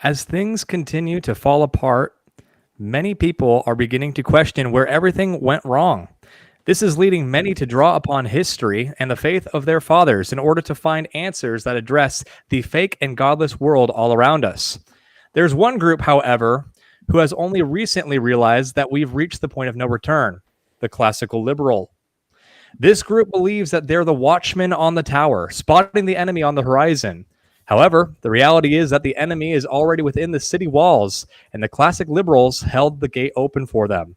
As things continue to fall apart, many people are beginning to question where everything went wrong. This is leading many to draw upon history and the faith of their fathers in order to find answers that address the fake and godless world all around us. There's one group, however, who has only recently realized that we've reached the point of no return: the classical liberal. This group believes that they're the watchman on the tower, spotting the enemy on the horizon. However, the reality is that the enemy is already within the city walls, and the classic liberals held the gate open for them.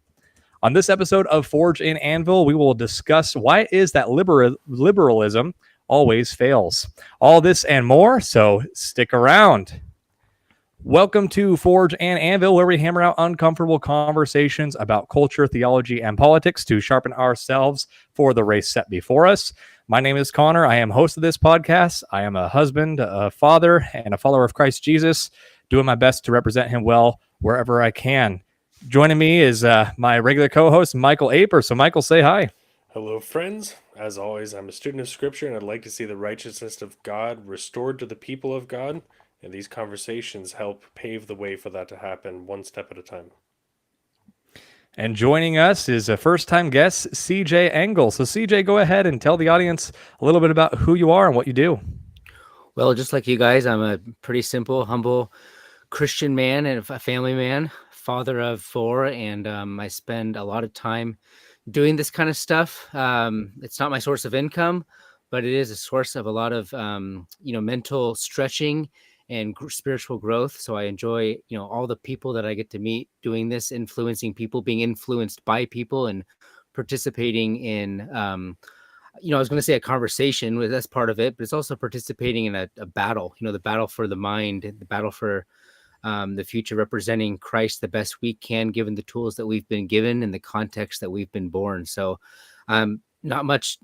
On this episode of Forge and Anvil, we will discuss why it is that liberalism always fails. All this and more, so stick around. Welcome to Forge and Anvil, where we hammer out uncomfortable conversations about culture, theology, and politics to sharpen ourselves for the race set before us. My name is Connor. I am host of this podcast. I am a husband, a father, and a follower of Christ Jesus, doing my best to represent him well wherever I can. Joining me is my regular co-host, Michael Aper. So, Michael, say hi. Hello, friends. As always, I'm a student of Scripture, and I'd like to see the righteousness of God restored to the people of God. And these conversations help pave the way for that to happen one step at a time. And joining us is a first-time guest, C.Jay Engel. So, C.J., go ahead and tell the audience a little bit about who you are and what you do. Well, just like you guys, I'm a pretty simple, humble Christian man and a family man, father of 4, and I spend a lot of time doing this kind of stuff. It's not my source of income, but it is a source of a lot of, mental stretching and spiritual growth. So I enjoy, all the people that I get to meet doing this, influencing people, being influenced by people, and participating in, I was going to say a conversation, that's part of it, but it's also participating in a battle, the battle for the mind, the battle for the future, representing Christ the best we can, given the tools that we've been given and the context that we've been born. So not much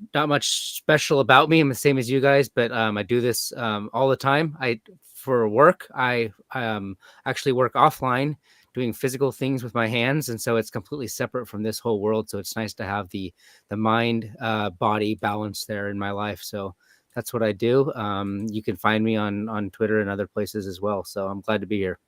special about me. I'm the same as you guys, but I do this all the time. For work, I actually work offline, doing physical things with my hands, and so it's completely separate from this whole world. So it's nice to have the mind body balance there in my life. So that's what I do. You can find me on Twitter and other places as well. So I'm glad to be here.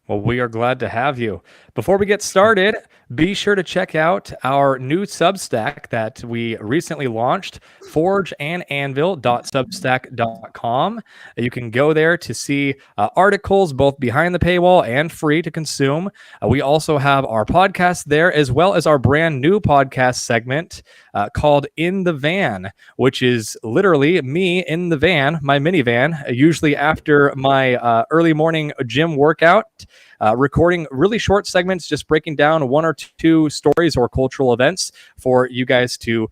Well, we are glad to have you. Before we get started, be sure to check out our new Substack that we recently launched, forgeandanvil.substack.com. You can go there to see articles both behind the paywall and free to consume. We also have our podcast there, as well as our brand new podcast segment called In the Van, which is literally me in the van, my minivan, usually after my early morning gym workout. Recording really short segments, just breaking down 1 or 2 stories or cultural events for you guys to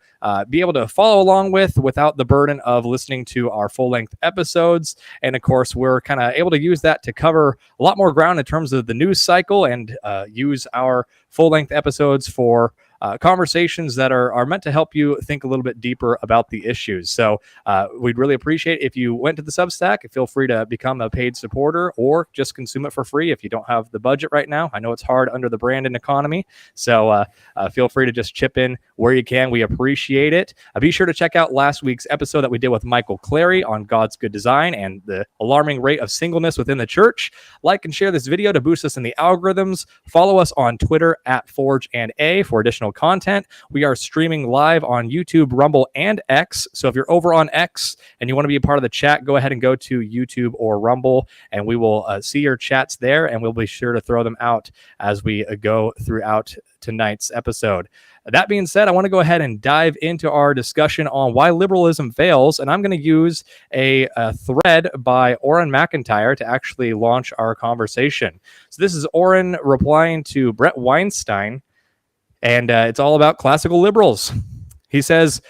be able to follow along with without the burden of listening to our full-length episodes. And of course, we're kind of able to use that to cover a lot more ground in terms of the news cycle and use our full-length episodes for conversations that are meant to help you think a little bit deeper about the issues. So we'd really appreciate if you went to the Substack. Feel free to become a paid supporter or just consume it for free if you don't have the budget right now. I know it's hard under the Brandon economy, so feel free to just chip in where you can. We appreciate it. Be sure to check out last week's episode that we did with Michael Clary on God's good design and the alarming rate of singleness within the church. Like and share this video to boost us in the algorithms. Follow us on Twitter at ForgeandA for additional content. We are streaming live on YouTube, Rumble, and X. So if you're over on X and you want to be a part of the chat, go ahead and go to YouTube or Rumble, and we will see your chats there, and we'll be sure to throw them out as we go throughout tonight's episode. That being said, I want to go ahead and dive into our discussion on why liberalism fails, and I'm going to use a thread by Orrin McIntyre to actually launch our conversation. So this is Orrin replying to Brett Weinstein, and it's all about classical liberals. He says,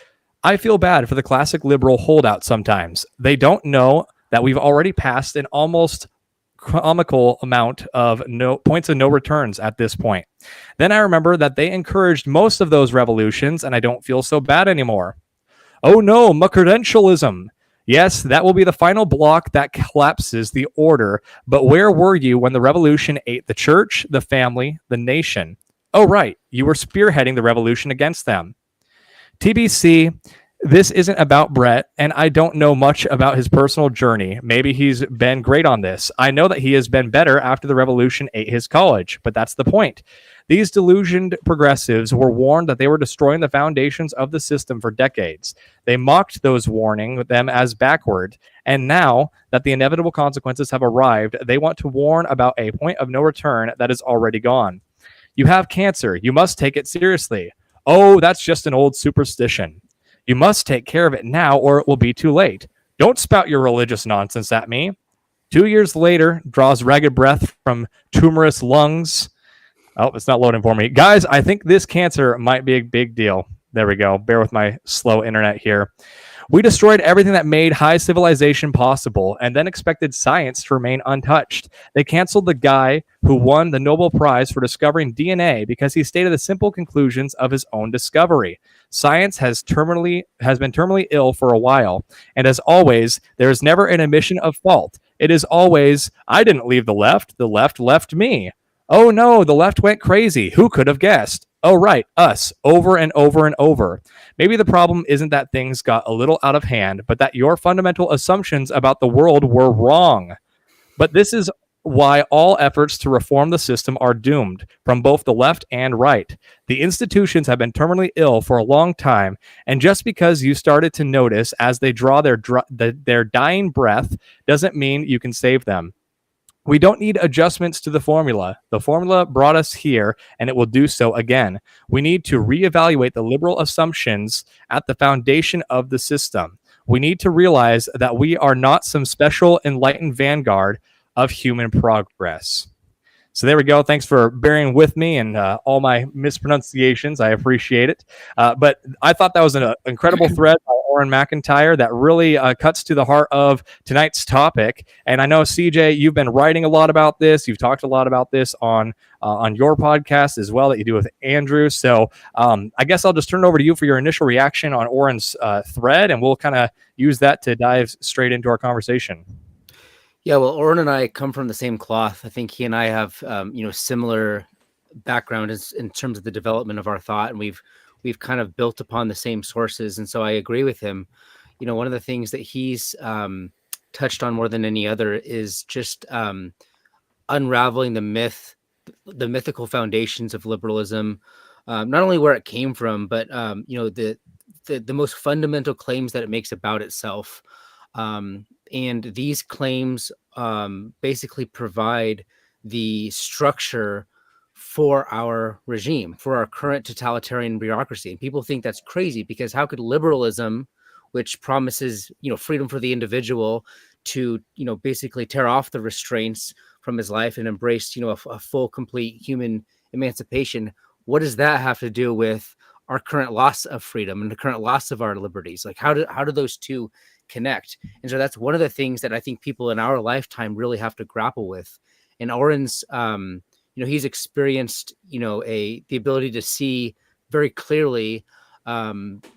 I feel bad for the classic liberal holdout sometimes. They don't know that we've already passed an almost comical amount of points of no returns at this point. Then I remember that they encouraged most of those revolutions, and I don't feel so bad anymore. Oh no, credentialism. Yes, that will be the final block that collapses the order, but where were you when the revolution ate the church, the family, the nation? Oh, right. You were spearheading the revolution against them. TBC, This isn't about Brett, and I don't know much about his personal journey. Maybe he's been great on this. I know that he has been better after the revolution ate his college, but that's the point. These delusioned progressives were warned that they were destroying the foundations of the system for decades. They mocked those warning them as backward, and now that the inevitable consequences have arrived, they want to warn about a point of no return that is already gone. You have cancer. You must take it seriously. Oh, that's just an old superstition. You must take care of it now or it will be too late. Don't spout your religious nonsense at me. 2 years later, draws ragged breath from tumorous lungs. Oh, it's not loading for me. Guys, I think this cancer might be a big deal. There we go. Bear with my slow internet here. We destroyed everything that made high civilization possible and then expected science to remain untouched. They canceled the guy who won the Nobel Prize for discovering DNA because he stated the simple conclusions of his own discovery. Science has been terminally ill for a while, and as always, there is never an admission of fault. It is always, I didn't leave the left left me. Oh no, the left went crazy. Who could have guessed? Oh, right, us, over and over and over. Maybe the problem isn't that things got a little out of hand, but that your fundamental assumptions about the world were wrong. But this is why all efforts to reform the system are doomed, from both the left and right. The institutions have been terminally ill for a long time, and just because you started to notice as they draw their dying breath doesn't mean you can save them. We don't need adjustments to the formula. The formula brought us here, and it will do so again. We need to reevaluate the liberal assumptions at the foundation of the system. We need to realize that we are not some special enlightened vanguard of human progress. So there we go. Thanks for bearing with me and all my mispronunciations. I appreciate it. But I thought that was an incredible thread by Oren McIntyre that really cuts to the heart of tonight's topic. And I know, C.Jay, you've been writing a lot about this. You've talked a lot about this on your podcast as well that you do with Andrew. So I guess I'll just turn it over to you for your initial reaction on Oren's thread, and we'll kind of use that to dive straight into our conversation. Yeah, well, Oren and I come from the same cloth. I think he and I have, similar background in terms of the development of our thought, and we've kind of built upon the same sources. And so I agree with him. You know, one of the things that he's touched on more than any other is just unraveling the mythical foundations of liberalism, not only where it came from, but the most fundamental claims that it makes about itself. And these claims basically provide the structure for our regime, for our current totalitarian bureaucracy. And people think that's crazy because how could liberalism, which promises, freedom for the individual to, basically tear off the restraints from his life and embrace, a full, complete human emancipation, what does that have to do with our current loss of freedom and the current loss of our liberties? Like, how do those two connect? And so that's one of the things that I think people in our lifetime really have to grapple with. And Oren's, he's experienced, the ability to see very clearly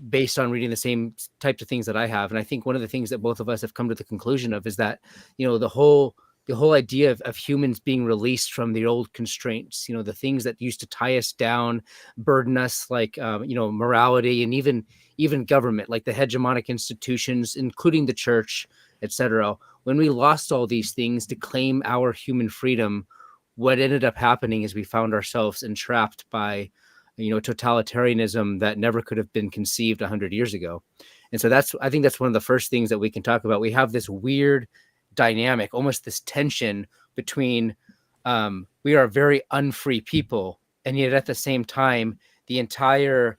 based on reading the same types of things that I have. And I think one of the things that both of us have come to the conclusion of is that, the whole idea of humans being released from the old constraints, the things that used to tie us down, burden us, like, morality and even government, like the hegemonic institutions, including the church, etc. When we lost all these things to claim our human freedom, what ended up happening is we found ourselves entrapped by, totalitarianism that never could have been conceived 100 years ago. And so I think that's one of the first things that we can talk about. We have this weird dynamic, almost this tension between we are a very unfree people, and yet at the same time, the entire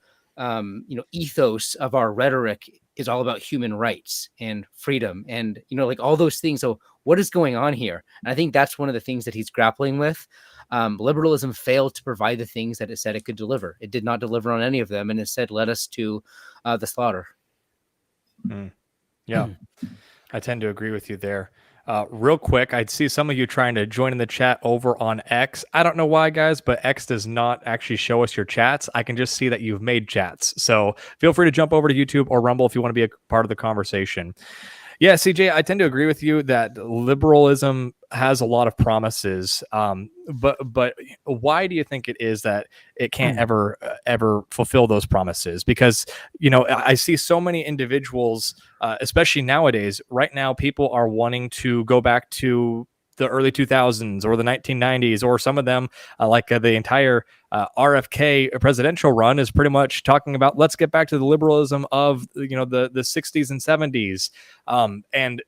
ethos of our rhetoric is all about human rights and freedom and, like all those things. So what is going on here? And I think that's one of the things that he's grappling with. Liberalism failed to provide the things that it said it could deliver. It did not deliver on any of them, and instead led us to the slaughter. Yeah, I tend to agree with you there. Real quick, I'd see some of you trying to join in the chat over on X. I don't know why, guys, but X does not actually show us your chats. I can just see that you've made chats. So feel free to jump over to YouTube or Rumble if you want to be a part of the conversation. Yeah, CJ, I tend to agree with you that liberalism has a lot of promises. But why do you think it is that it can't ever fulfill those promises? Because I see so many individuals, especially nowadays. Right now, people are wanting to go back to the early 2000s or the 1990s, or some of them, the entire RFK presidential run is pretty much talking about, let's get back to the liberalism of the 60s and 70s. And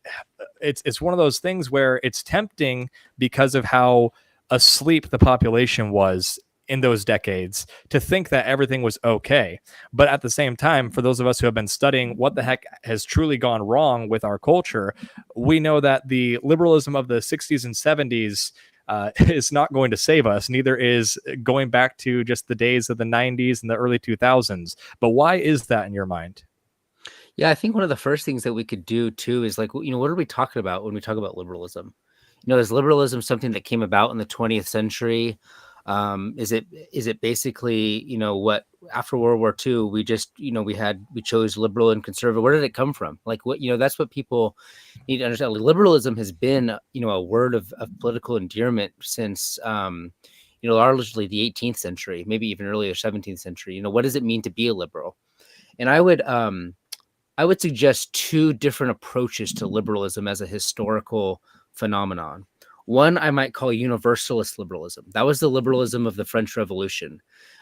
it's one of those things where it's tempting because of how asleep the population was in those decades to think that everything was okay. But at the same time, for those of us who have been studying what the heck has truly gone wrong with our culture, we know that the liberalism of the 60s and 70s is not going to save us. Neither is going back to just the days of the 90s and the early 2000s. But why is that in your mind? Yeah, I think one of the first things that we could do too is what are we talking about when we talk about liberalism? Is liberalism something that came about in the 20th century? Is it basically, what after World War II, we just, we chose liberal and conservative. Where did it come from? That's what people need to understand. Liberalism has been, a word of political endearment since, largely the 18th century, maybe even earlier 17th century. What does it mean to be a liberal? And I would suggest two different approaches to liberalism as a historical phenomenon. One I might call universalist liberalism. That was the liberalism of the French Revolution.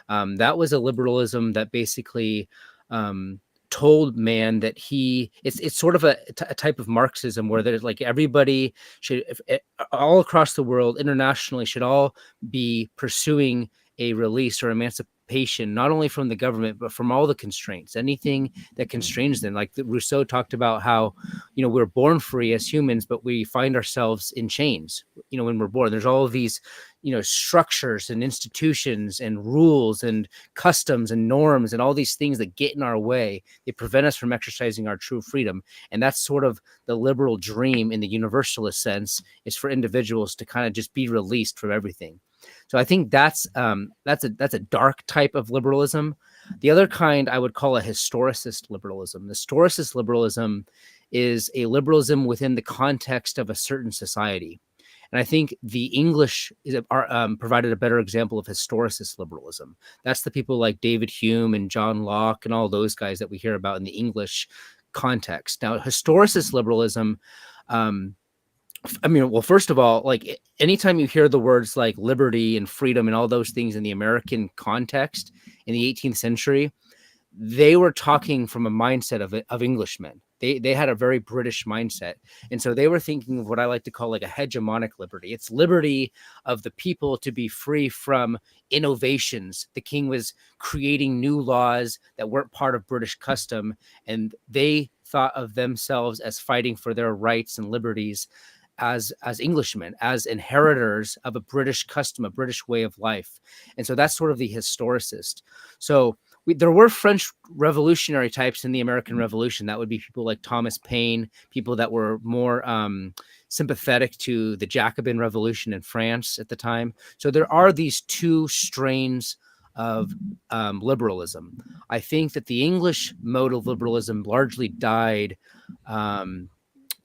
That was a liberalism that basically told man that it's sort of a type of Marxism where there's everybody should, all across the world, internationally, should all be pursuing a release or emancipation, not only from the government, but from all the constraints, anything that constrains them. Rousseau talked about how, we're born free as humans, but we find ourselves in chains, when we're born. There's all of these, structures and institutions and rules and customs and norms and all these things that get in our way. They prevent us from exercising our true freedom. And that's sort of the liberal dream in the universalist sense, is for individuals to kind of just be released from everything. So I think that's a dark type of liberalism. The other kind I would call a historicist liberalism. The historicist liberalism is a liberalism within the context of a certain society. And I think the English provided a better example of historicist liberalism. That's the people like David Hume and John Locke and all those guys that we hear about in the English context. Now, historicist liberalism, first of all, anytime you hear the words like liberty and freedom and all those things in the American context in the 18th century, they were talking from a mindset of Englishmen. They had a very British mindset. And so they were thinking of what I like to call a hegemonic liberty. It's liberty of the people to be free from innovations. The king was creating new laws that weren't part of British custom, and they thought of themselves as fighting for their rights and liberties as Englishmen, as inheritors of a British custom, a British way of life. And so that's sort of the historicist. So there were French revolutionary types in the American Revolution. That would be people like Thomas Paine, people that were more sympathetic to the Jacobin Revolution in France at the time. So there are these two strains of liberalism. I think that the English mode of liberalism largely died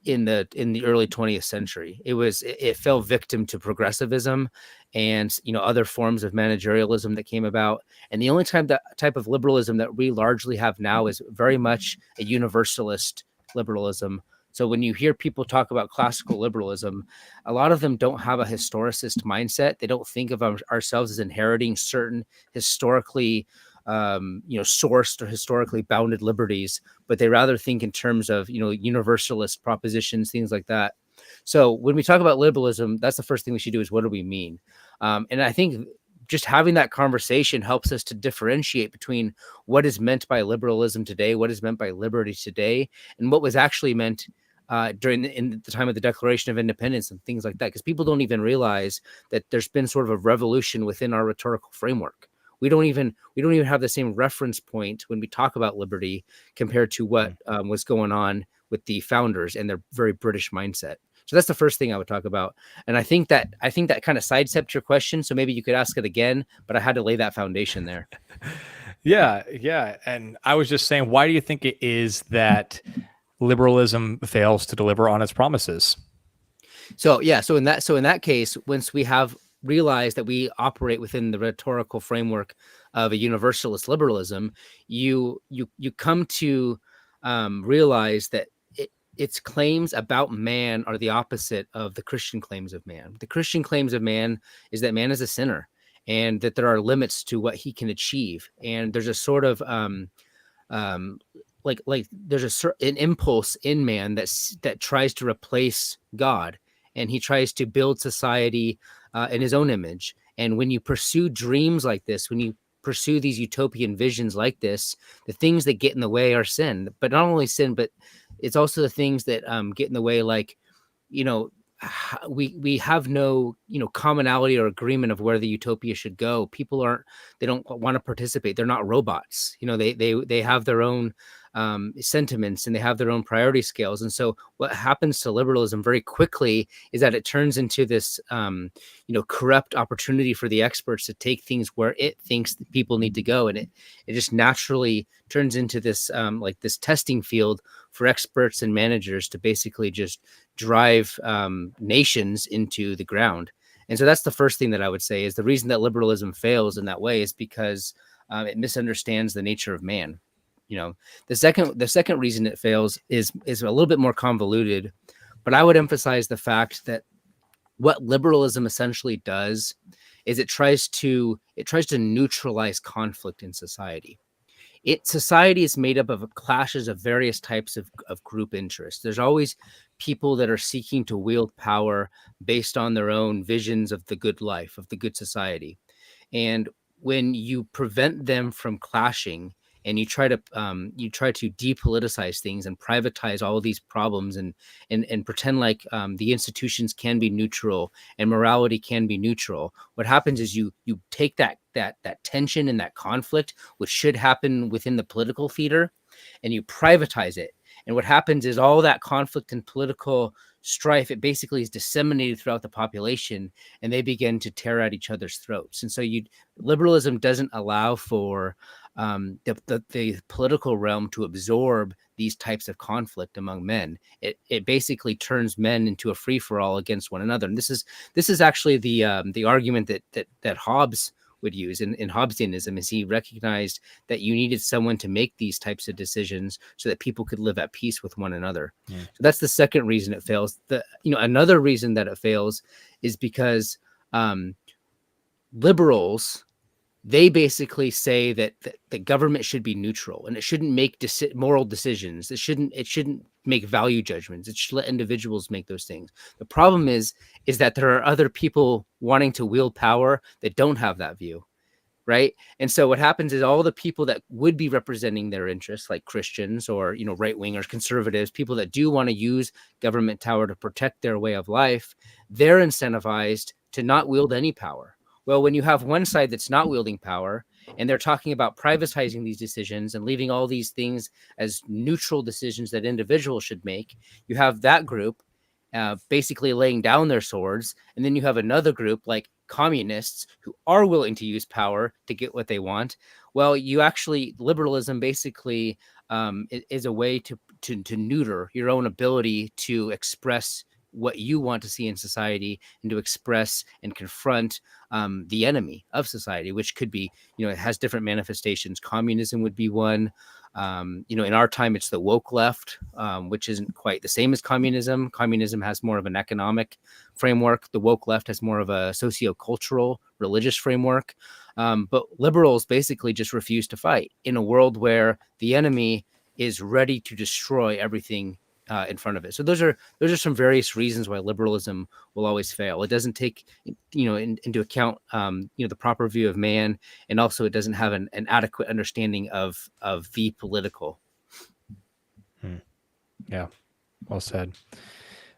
in the early 20th century. It fell victim to progressivism and other forms of managerialism that came about. And the only type of liberalism that we largely have now is very much a universalist liberalism. So when you hear people talk about classical liberalism, a lot of them don't have a historicist mindset. They don't think of ourselves as inheriting certain historically sourced or historically bounded liberties, but they rather think in terms of, universalist propositions, things like that. So when we talk about liberalism, that's the first thing we should do is, what do we mean? And I think just having that conversation helps us to differentiate between what is meant by liberalism today, what is meant by liberty today, and what was actually meant in the time of the Declaration of Independence and things like that. Because people don't even realize that there's been sort of a revolution within our rhetorical framework. We don't even have the same reference point when we talk about liberty compared to what was going on with the founders and their very British mindset. So that's the first thing I would talk about. And I think that kind of sidestepped your question. So maybe you could ask it again, but I had to lay that foundation there. Yeah. And I was just saying, why do you think it is that liberalism fails to deliver on its promises? So yeah, so in that case, once we have realized that we operate within the rhetorical framework of a universalist liberalism, you come to realize that its claims about man are the opposite of the Christian claims of man. The Christian claims of man is that man is a sinner and that there are limits to what he can achieve, and there's a sort of um, like there's an impulse in man that tries to replace God, and he tries to build society in his own image. And when you pursue dreams like this, when you pursue these utopian visions like this, the things that get in the way are sin. But not only sin, but it's also the things that get in the way, like, you know, we have no, you know, commonality or agreement of where the utopia should go. People they don't want to participate. They're not robots. You know, they have their own sentiments, and they have their own priority scales. And so what happens to liberalism very quickly is that it turns into this you know, corrupt opportunity for the experts to take things where it thinks that people need to go, and it just naturally turns into this like this testing field for experts and managers to basically just drive nations into the ground. And so that's the first thing that I would say is the reason that liberalism fails in that way is because it misunderstands the nature of man. You know, the second reason it fails is a little bit more convoluted, but I would emphasize the fact that what liberalism essentially does is it tries to neutralize conflict in society. Society is made up of clashes of various types of group interests. There's always people that are seeking to wield power based on their own visions of the good life, of the good society. And when you prevent them from clashing, and you try to depoliticize things and privatize all of these problems, and pretend like the institutions can be neutral and morality can be neutral, what happens is you take that tension and that conflict, which should happen within the political theater, and you privatize it. And what happens is all that conflict and political strife, it basically is disseminated throughout the population, and they begin to tear at each other's throats. And so liberalism doesn't allow for the political realm to absorb these types of conflict among men. It basically turns men into a free-for-all against one another. And this is actually the argument that Hobbes would use in Hobbesianism, is he recognized that you needed someone to make these types of decisions so that people could live at peace with one another. Yeah. So that's the second reason it fails. Another reason that it fails is because liberals, they basically say that the government should be neutral, and it shouldn't make moral decisions. It shouldn't make value judgments. It should let individuals make those things. The problem is that there are other people wanting to wield power that don't have that view, right? And so what happens is all the people that would be representing their interests, like Christians or, you know, right-wingers, conservatives, people that do want to use government power to protect their way of life, they're incentivized to not wield any power. Well, when you have one side that's not wielding power, and they're talking about privatizing these decisions and leaving all these things as neutral decisions that individuals should make, you have that group basically laying down their swords. And then you have another group like communists who are willing to use power to get what they want. Well, liberalism basically is a way to neuter your own ability to express what you want to see in society, and to express and confront the enemy of society, which could be, you know, it has different manifestations. Communism would be one. You know, in our time, it's the woke left, which isn't quite the same as communism. Communism has more of an economic framework. The woke left has more of a socio-cultural, religious framework. But liberals basically just refuse to fight in a world where the enemy is ready to destroy everything in front of it. So those are some various reasons why liberalism will always fail. It doesn't take, you know, into account, you know, the proper view of man, and also it doesn't have an adequate understanding of the political. Yeah, well said.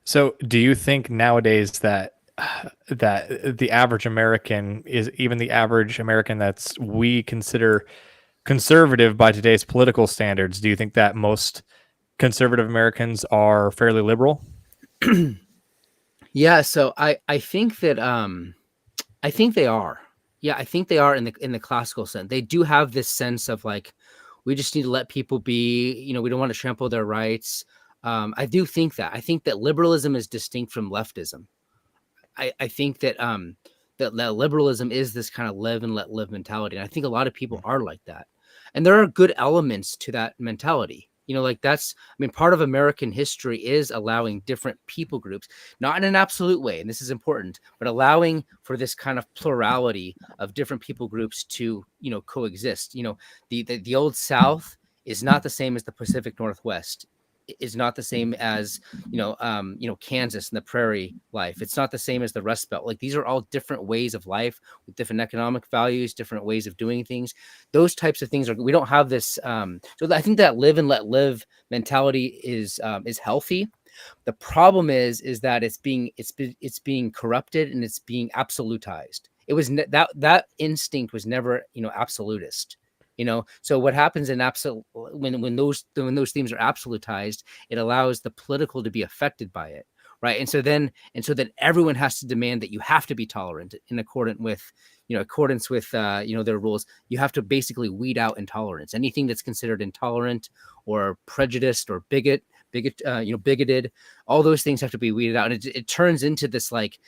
So, do you think nowadays that the average American is even the average American we consider conservative by today's political standards? Do you think that most conservative Americans are fairly liberal? Yeah, so I think that I think they are. Yeah, I think they are in the classical sense. They do have this sense of like, we just need to let people be, you know, we don't want to trample their rights. I do think that. I think that liberalism is distinct from leftism. I think that that liberalism is this kind of live and let live mentality. And I think a lot of people are like that. And there are good elements to that mentality. Like that's, I mean, part of American history is allowing different people groups, not in an absolute way, and this is important, but allowing for this kind of plurality of different people groups to, coexist. The old South is not the same as the Pacific Northwest, is not the same as Kansas and the prairie life. It's not the same as the Rust Belt. Like these are all different ways of life with different economic values, different ways of doing things. Those types of things we don't have this. So I think that live and let live mentality is healthy. The problem is that it's being corrupted and it's being absolutized. It was that instinct was never absolutist. So what happens in when those themes are absolutized, it allows the political to be affected by it, right? And so then everyone has to demand that you have to be tolerant in accordance with their rules. You have to basically weed out intolerance. Anything that's considered intolerant or prejudiced or bigoted, all those things have to be weeded out. And it turns into this like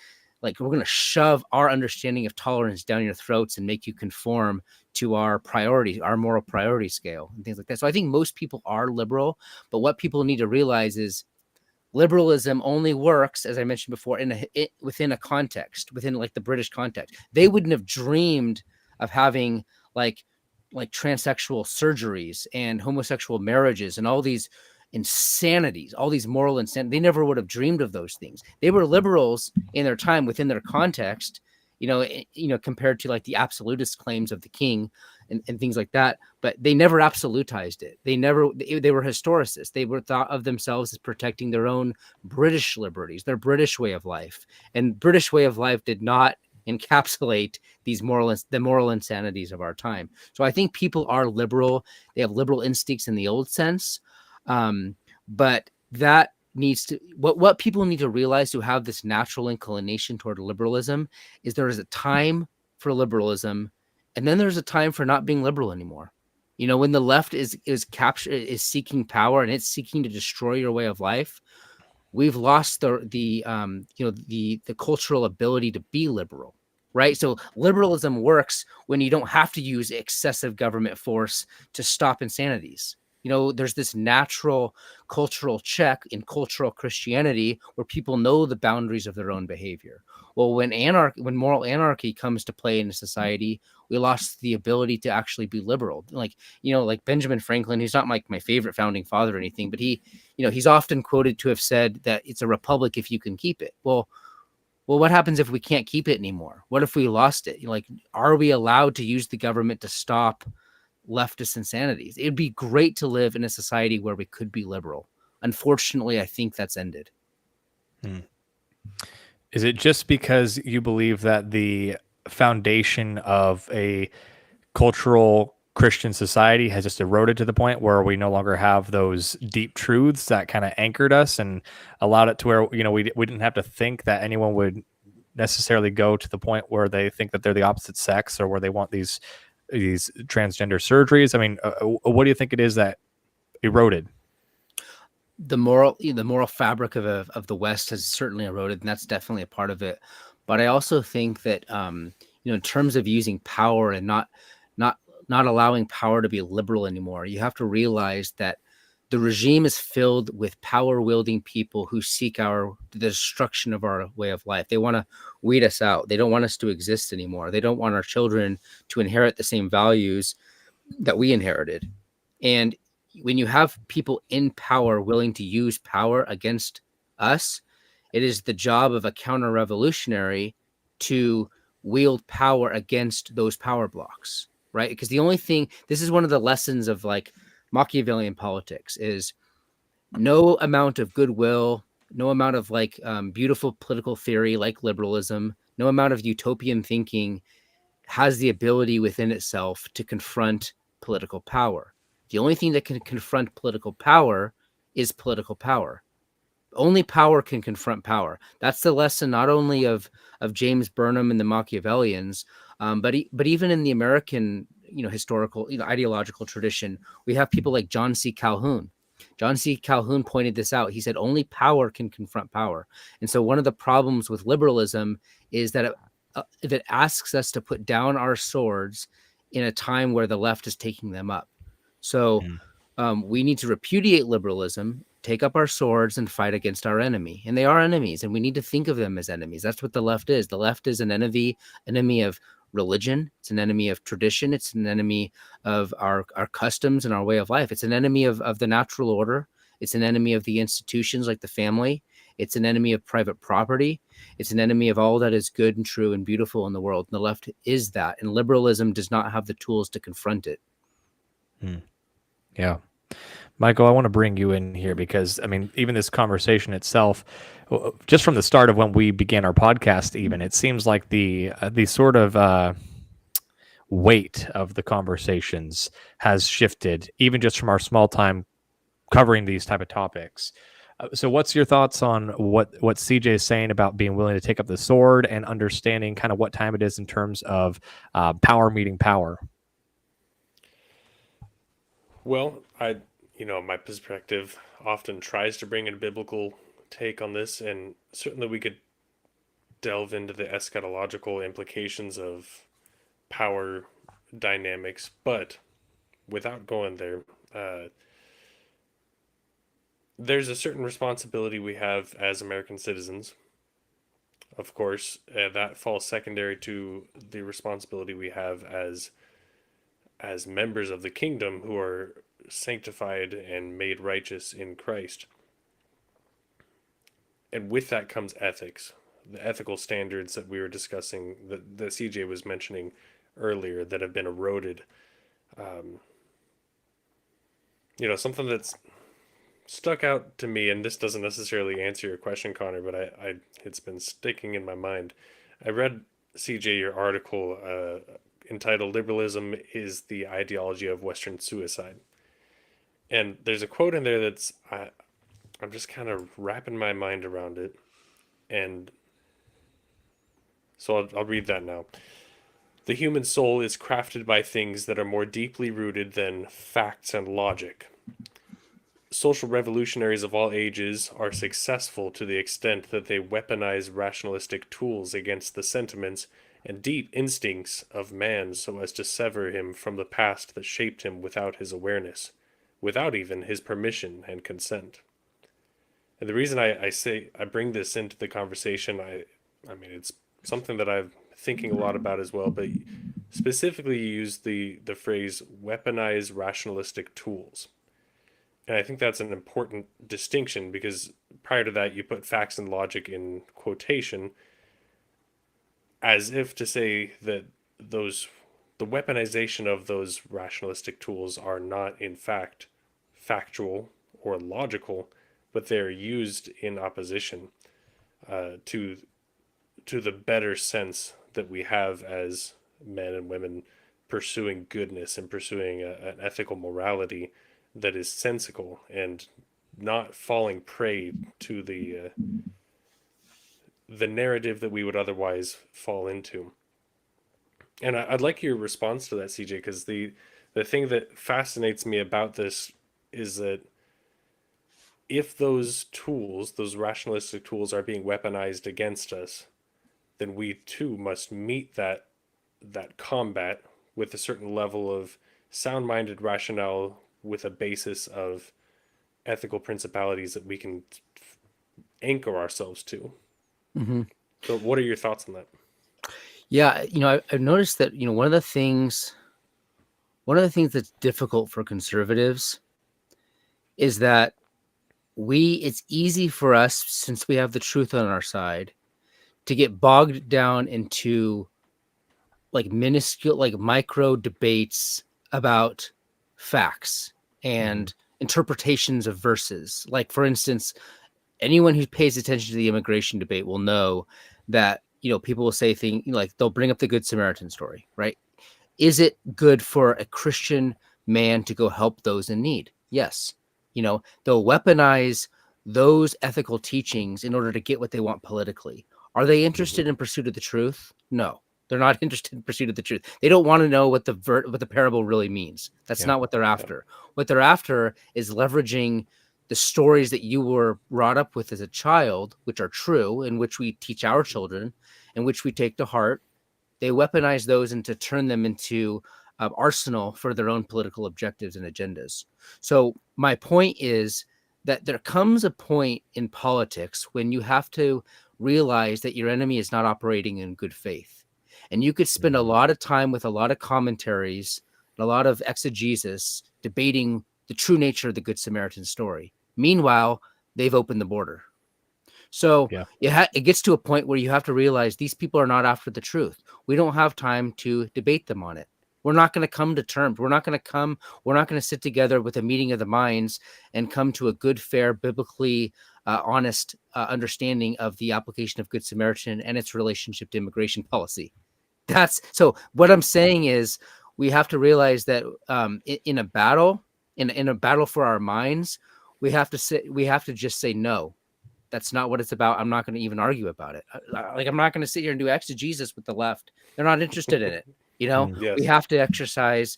we're going to shove our understanding of tolerance down your throats and make you conform to our priorities, our moral priority scale and things like that. So I think most people are liberal, but what people need to realize is liberalism only works, as I mentioned before, within a context, within like the British context. They wouldn't have dreamed of having like transsexual surgeries and homosexual marriages and all these insanities, all these moral insanities. They never would have dreamed of those things. They were liberals in their time within their context, compared to like the absolutist claims of the king and things like that. But they never absolutized it. They were historicists. They were thought of themselves as protecting their own British liberties, their British way of life. And British way of life did not encapsulate the moral insanities of our time. So I think people are liberal. They have liberal instincts in the old sense. But that needs to, what people need to realize who have this natural inclination toward liberalism is there is a time for liberalism, and then there's a time for not being liberal anymore. When the left is seeking power and it's seeking to destroy your way of life, we've lost the cultural ability to be liberal. Right. So liberalism works when you don't have to use excessive government force to stop insanities. There's this natural cultural check in cultural Christianity where people know the boundaries of their own behavior. Well, when moral anarchy comes to play in a society, we lost the ability to actually be liberal. Like Benjamin Franklin, who's not like my favorite founding father or anything, but he's often quoted to have said that it's a republic if you can keep it. Well, what happens if we can't keep it anymore? What if we lost it? Are we allowed to use the government to stop leftist insanities? It'd be great to live in a society where we could be liberal. Unfortunately, I think that's ended. Is it just because you believe that the foundation of a cultural Christian society has just eroded to the point where we no longer have those deep truths that kind of anchored us and allowed it to where, we didn't have to think that anyone would necessarily go to the point where they think that they're the opposite sex or where they want these transgender surgeries? I mean, what do you think it is that eroded? The moral fabric of the West has certainly eroded, and that's definitely a part of it. But I also think that in terms of using power and not allowing power to be liberal anymore, you have to realize that the regime is filled with power-wielding people who seek the destruction of our way of life. They want to weed us out. They don't want us to exist anymore. They don't want our children to inherit the same values that we inherited. And when you have people in power willing to use power against us, it is the job of a counter-revolutionary to wield power against those power blocks, right? Because this is one of the lessons of like Machiavellian politics is no amount of goodwill, no amount of like beautiful political theory like liberalism, no amount of utopian thinking has the ability within itself to confront political power. The only thing that can confront political power is political power. Only power can confront power. That's the lesson not only of James Burnham and the Machiavellians, but even in the American historical ideological tradition. We have people like John C. Calhoun. John C. Calhoun pointed this out. He said only power can confront power. And so one of the problems with liberalism is that it asks us to put down our swords in a time where the left is taking them up. So we need to repudiate liberalism, take up our swords, and fight against our enemy. And they are enemies, and we need to think of them as enemies. That's what the left is. The left is an enemy of religion. It's an enemy of tradition. It's an enemy of our customs and our way of life. It's an enemy of the natural order. It's an enemy of the institutions like the family. It's an enemy of private property. It's an enemy of all that is good and true and beautiful in the world. And the left is that. And liberalism does not have the tools to confront it. Yeah. Michael, I want to bring you in here because, I mean, even this conversation itself, just from the start of when we began our podcast, even, it seems like the sort of weight of the conversations has shifted, even just from our small time covering these type of topics. So what's your thoughts on what C.Jay is saying about being willing to take up the sword and understanding kind of what time it is in terms of power meeting power? Well, my perspective often tries to bring in a biblical take on this, and certainly we could delve into the eschatological implications of power dynamics, but without going there, there's a certain responsibility we have as American citizens. Of course, that falls secondary to the responsibility we have as members of the kingdom who are sanctified and made righteous in Christ. And with that comes ethics, the ethical standards that we were discussing, that C.Jay was mentioning earlier, that have been eroded. Something that's stuck out to me, and this doesn't necessarily answer your question, Connor, but it's been sticking in my mind. I read, C.Jay, your article entitled "Liberalism is the Ideology of Western Suicide." And there's a quote in there that's, I'm just kind of wrapping my mind around it. And so I'll read that now. "The human soul is crafted by things that are more deeply rooted than facts and logic. Social revolutionaries of all ages are successful to the extent that they weaponize rationalistic tools against the sentiments and deep instincts of man so as to sever him from the past that shaped him without his awareness, without even his permission and consent." And the reason I bring this into the conversation, I mean, it's something that I'm thinking a lot about as well, but specifically you use the phrase weaponize rationalistic tools. And I think that's an important distinction because prior to that, you put facts and logic in quotation as if to say that the weaponization of those rationalistic tools are not in fact factual or logical, but they're used in opposition to the better sense that we have as men and women pursuing goodness and pursuing an ethical morality that is sensical and not falling prey to the narrative that we would otherwise fall into. And I'd like your response to that, C.Jay, because the thing that fascinates me about this is that if those tools, those rationalistic tools, are being weaponized against us, then we too must meet that combat with a certain level of sound-minded rationale with a basis of ethical principalities that we can anchor ourselves to. Mm-hmm. So what are your thoughts on that? Yeah, I've noticed that, one of the things that's difficult for conservatives is that it's easy for us, since we have the truth on our side, to get bogged down into like minuscule, like micro debates about facts and interpretations of verses. Like, for instance, anyone who pays attention to the immigration debate will know that, people will say things like, they'll bring up the Good Samaritan story, right? Is it good for a Christian man to go help those in need? Yes. They'll weaponize those ethical teachings in order to get what they want politically. Are they interested in pursuit of the truth? No, They're not interested in pursuit of the truth. They don't want to know what the parable really means. That's not what they're after. What they're after is leveraging the stories that you were brought up with as a child, which are true, in which we teach our children, and which we take to heart. They weaponize those and to turn them into arsenal for their own political objectives and agendas. So my point is that there comes a point in politics when you have to realize that your enemy is not operating in good faith. And you could spend a lot of time with a lot of commentaries, and a lot of exegesis debating the true nature of the Good Samaritan story. Meanwhile, they've opened the border. So it gets to a point where you have to realize these people are not after the truth. We don't have time to debate them on it. We're not going to come to terms. We're not going to sit together with a meeting of the minds and come to a good, fair, biblically honest understanding of the application of Good Samaritan and its relationship to immigration policy. So what I'm saying is we have to realize that in a battle for our minds, we have to just say no. That's not what it's about. I'm not going to even argue about it. I'm not going to sit here and do exegesis with the left. They're not interested in it. Yes. We have to exercise.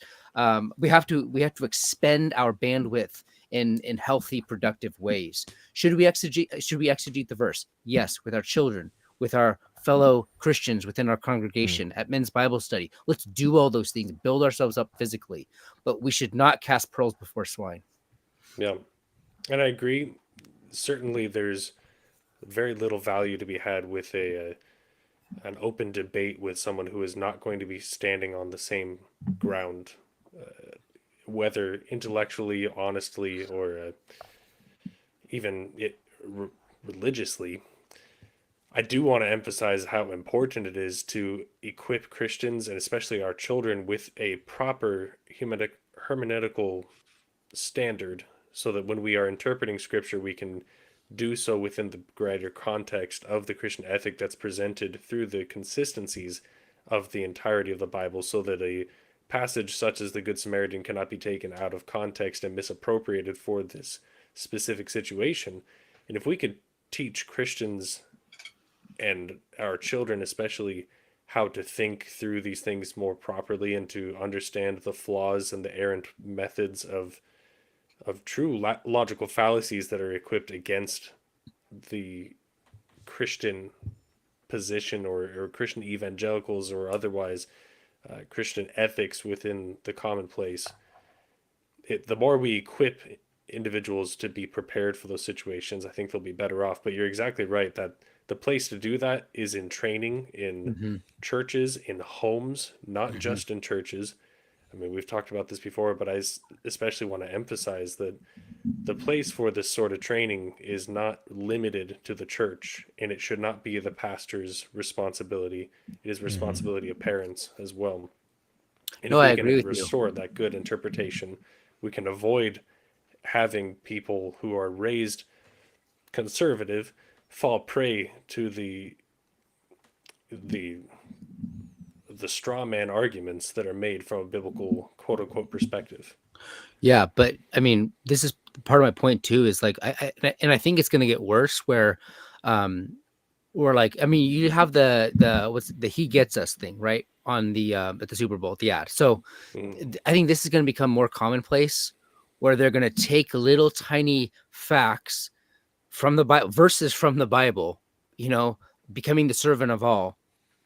We have to expend our bandwidth in healthy, productive ways. Should we exegete the verse? Yes, with our children, with our fellow Christians within our congregation, at men's Bible study. Let's do all those things, build ourselves up physically, but we should not cast pearls before swine. Yeah, and I agree. Certainly, there's very little value to be had with an open debate with someone who is not going to be standing on the same ground, whether intellectually, honestly, or even religiously. I do want to emphasize how important it is to equip Christians, and especially our children, with a proper hermeneutical standard, so that when we are interpreting Scripture, we can do so within the greater context of the Christian ethic that's presented through the consistencies of the entirety of the Bible, so that a passage such as the Good Samaritan cannot be taken out of context and misappropriated for this specific situation. And if we could teach Christians and our children especially how to think through these things more properly and to understand the flaws and the errant methods of true logical fallacies that are equipped against the Christian position or Christian evangelicals or otherwise Christian ethics within the commonplace, the more we equip individuals to be prepared for those situations, I think they'll be better off. But you're exactly right that the place to do that is in training, in churches, in homes, not just in churches. I mean, we've talked about this before, but I especially want to emphasize that the place for this sort of training is not limited to the church, and it should not be the pastor's responsibility. It is responsibility of parents as well. And if we can restore that good interpretation, we can avoid having people who are raised conservative fall prey to the straw man arguments that are made from a biblical quote unquote perspective. Yeah, but I mean, this is part of my point too, is like, I think it's going to get worse where, you have the he gets us thing, right? On the, at the Super Bowl, the ad. So I think this is going to become more commonplace where they're going to take little tiny facts from the Bible, verses from the Bible, becoming the servant of all.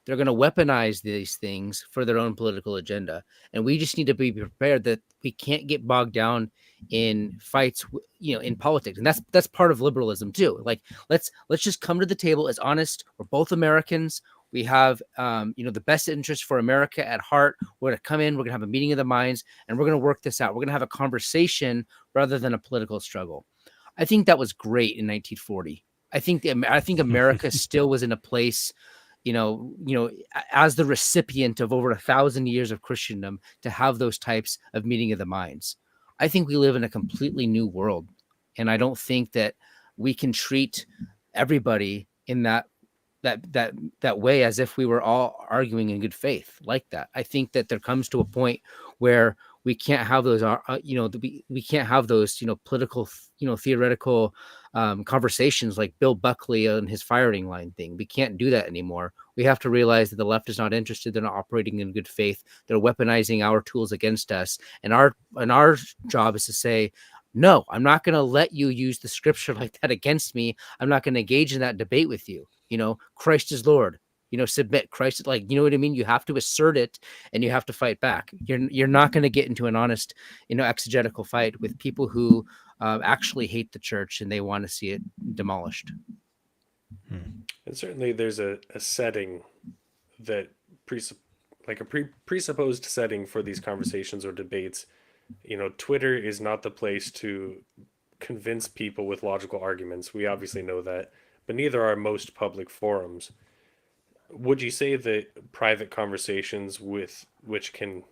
They're going to weaponize these things for their own political agenda. And we just need to be prepared that we can't get bogged down in fights, in politics. And that's part of liberalism too. Like, let's just come to the table as honest. We're both Americans. We have, the best interest for America at heart. We're going to come in, we're going to have a meeting of the minds, and we're going to work this out. We're going to have a conversation rather than a political struggle. I think that was great in 1940. I think America still was in a place, as the recipient of over 1,000 years of Christendom, to have those types of meeting of the minds. I think we live in a completely new world, and I don't think that we can treat everybody in that way as if we were all arguing in good faith like that. I think that there comes to a point where we can't have those, we can't have those, political, theoretical conversations like Bill Buckley on his firing line thing. We can't do that anymore. We have to realize that the left is not interested. They're not operating in good faith. They're weaponizing our tools against us. And our job is to say, no, I'm not going to let you use the scripture like that against me. I'm not going to engage in that debate with you. Christ is Lord. Submit. Christ, like, you know what I mean? You have to assert it, and you have to fight back. You're not going to get into an honest, exegetical fight with people who actually hate the church and they want to see it demolished. And certainly there's a setting that presupposed setting for these conversations or debates. Twitter is not the place to convince people with logical arguments. We obviously know that, but neither are most public forums. Would you say that private conversations which can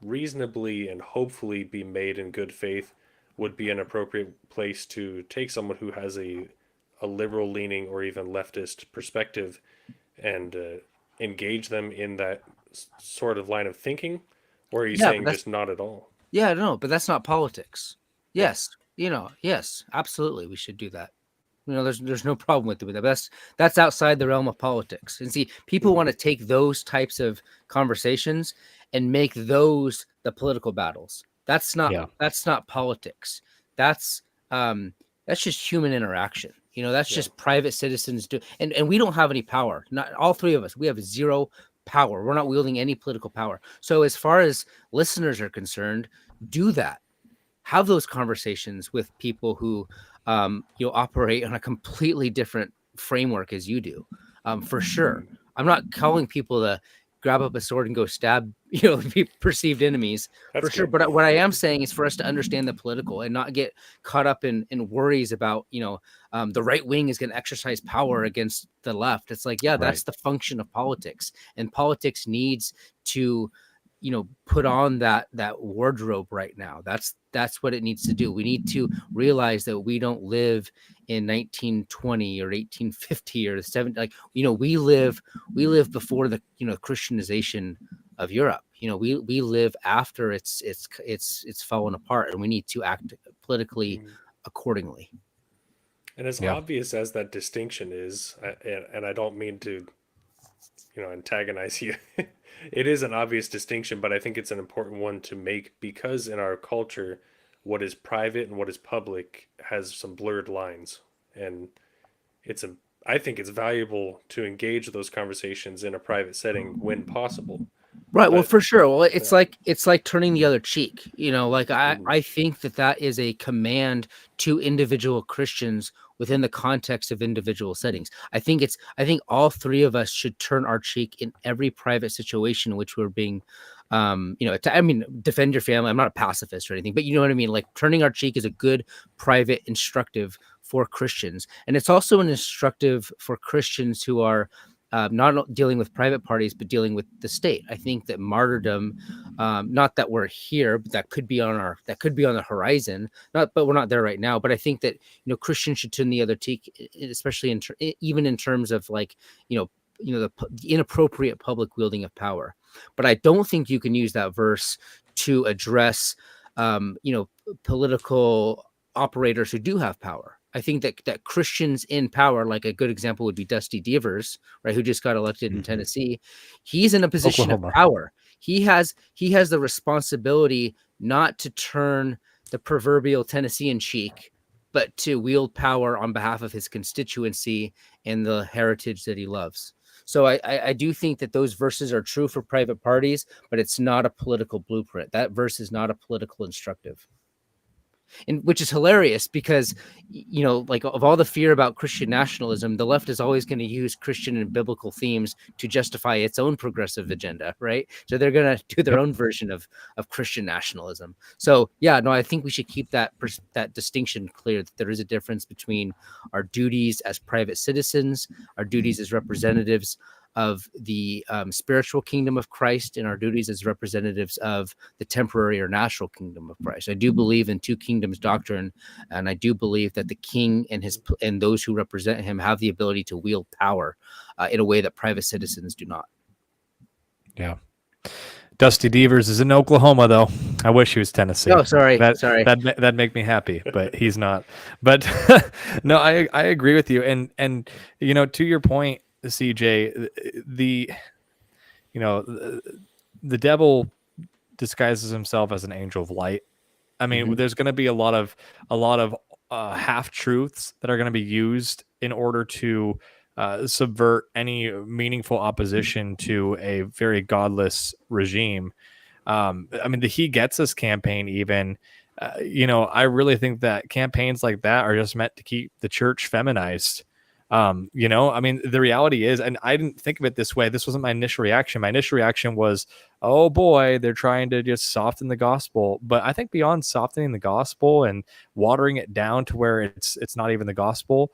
reasonably and hopefully be made in good faith would be an appropriate place to take someone who has a liberal leaning or even leftist perspective and engage them in that sort of line of thinking? Or are you saying just not at all? Yeah, no, but that's not politics. Yes, yes, absolutely, we should do that. There's no problem with that. But that's outside the realm of politics. And see, people want to take those types of conversations and make those the political battles. That's not politics. That's just human interaction. That's just private citizens do. And we don't have any power. Not all three of us. We have zero power. We're not wielding any political power. So as far as listeners are concerned, do that. Have those conversations with people who operate on a completely different framework as you do. For sure. I'm not calling people to grab up a sword and go stab, perceived enemies. That's for sure. But what I am saying is for us to understand the political and not get caught up in worries about, the right wing is going to exercise power against the left. It's like, that's the function of politics, and politics needs to, put on that wardrobe right now. That's what it needs to do. We need to realize that we don't live in 1920 or 1850 or the 70. Like, we live before the, Christianization of Europe. We live after it's fallen apart, and we need to act politically accordingly. And as obvious as that distinction is, and I don't mean to, antagonize you. It is an obvious distinction, but I think it's an important one to make, because in our culture, what is private and what is public has some blurred lines. And I think it's valuable to engage those conversations in a private setting when possible. Right. Well, for sure. Well, it's like turning the other cheek. I think that is a command to individual Christians within the context of individual settings. I think all three of us should turn our cheek in every private situation in which we're being, defend your family. I'm not a pacifist or anything, but you know what I mean? Like, turning our cheek is a good private instructive for Christians. And it's also an instructive for Christians who are not dealing with private parties, but dealing with the state. I think that martyrdom, not that we're here, but that could be on the horizon. But we're not there right now. But I think that Christians should turn the other cheek, especially even in terms of the inappropriate public wielding of power. But I don't think you can use that verse to address political operators who do have power. I think that Christians in power, like a good example would be Dusty Devers, right, who just got elected in Tennessee. He's in a position of power. He has the responsibility not to turn the proverbial Tennessean cheek, but to wield power on behalf of his constituency and the heritage that he loves. So I do think that those verses are true for private parties, but it's not a political blueprint. That verse is not a political instructive. And which is hilarious because, of all the fear about Christian nationalism, the left is always going to use Christian and biblical themes to justify its own progressive agenda, right? So they're going to do their own version of Christian nationalism. So, I think we should keep that distinction clear, that there is a difference between our duties as private citizens, our duties as representatives of the spiritual kingdom of Christ, and our duties as representatives of the temporary or natural kingdom of Christ. I do believe in two kingdoms doctrine, and I do believe that the king and those who represent him have the ability to wield power in a way that private citizens do not. Yeah. Dusty Devers is in Oklahoma, though. I wish he was Tennessee. Oh, sorry. That'd make me happy, but he's not. But no, I agree with you. And to your point, CJ, the you know the devil disguises himself as an angel of light. I mean, there's going to be a lot of half truths that are going to be used in order to subvert any meaningful opposition to a very godless regime. I mean, the He Gets Us campaign, even, I really think that campaigns like that are just meant to keep the church feminized. I mean, the reality is, and I didn't think of it this way. This wasn't my initial reaction. My initial reaction was, oh boy, they're trying to just soften the gospel. But I think beyond softening the gospel and watering it down to where it's not even the gospel,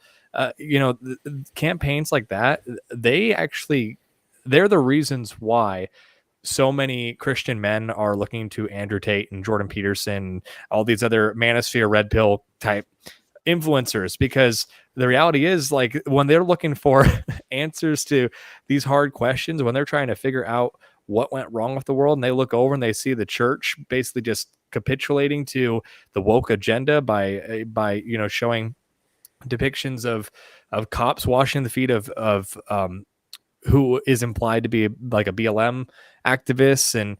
campaigns like that, they're the reasons why so many Christian men are looking to Andrew Tate and Jordan Peterson, all these other manosphere red pill type influencers, because the reality is, like, when they're looking for answers to these hard questions, when they're trying to figure out what went wrong with the world, and they look over and they see the church basically just capitulating to the woke agenda by showing depictions of cops washing the feet of who is implied to be like a BLM activist, and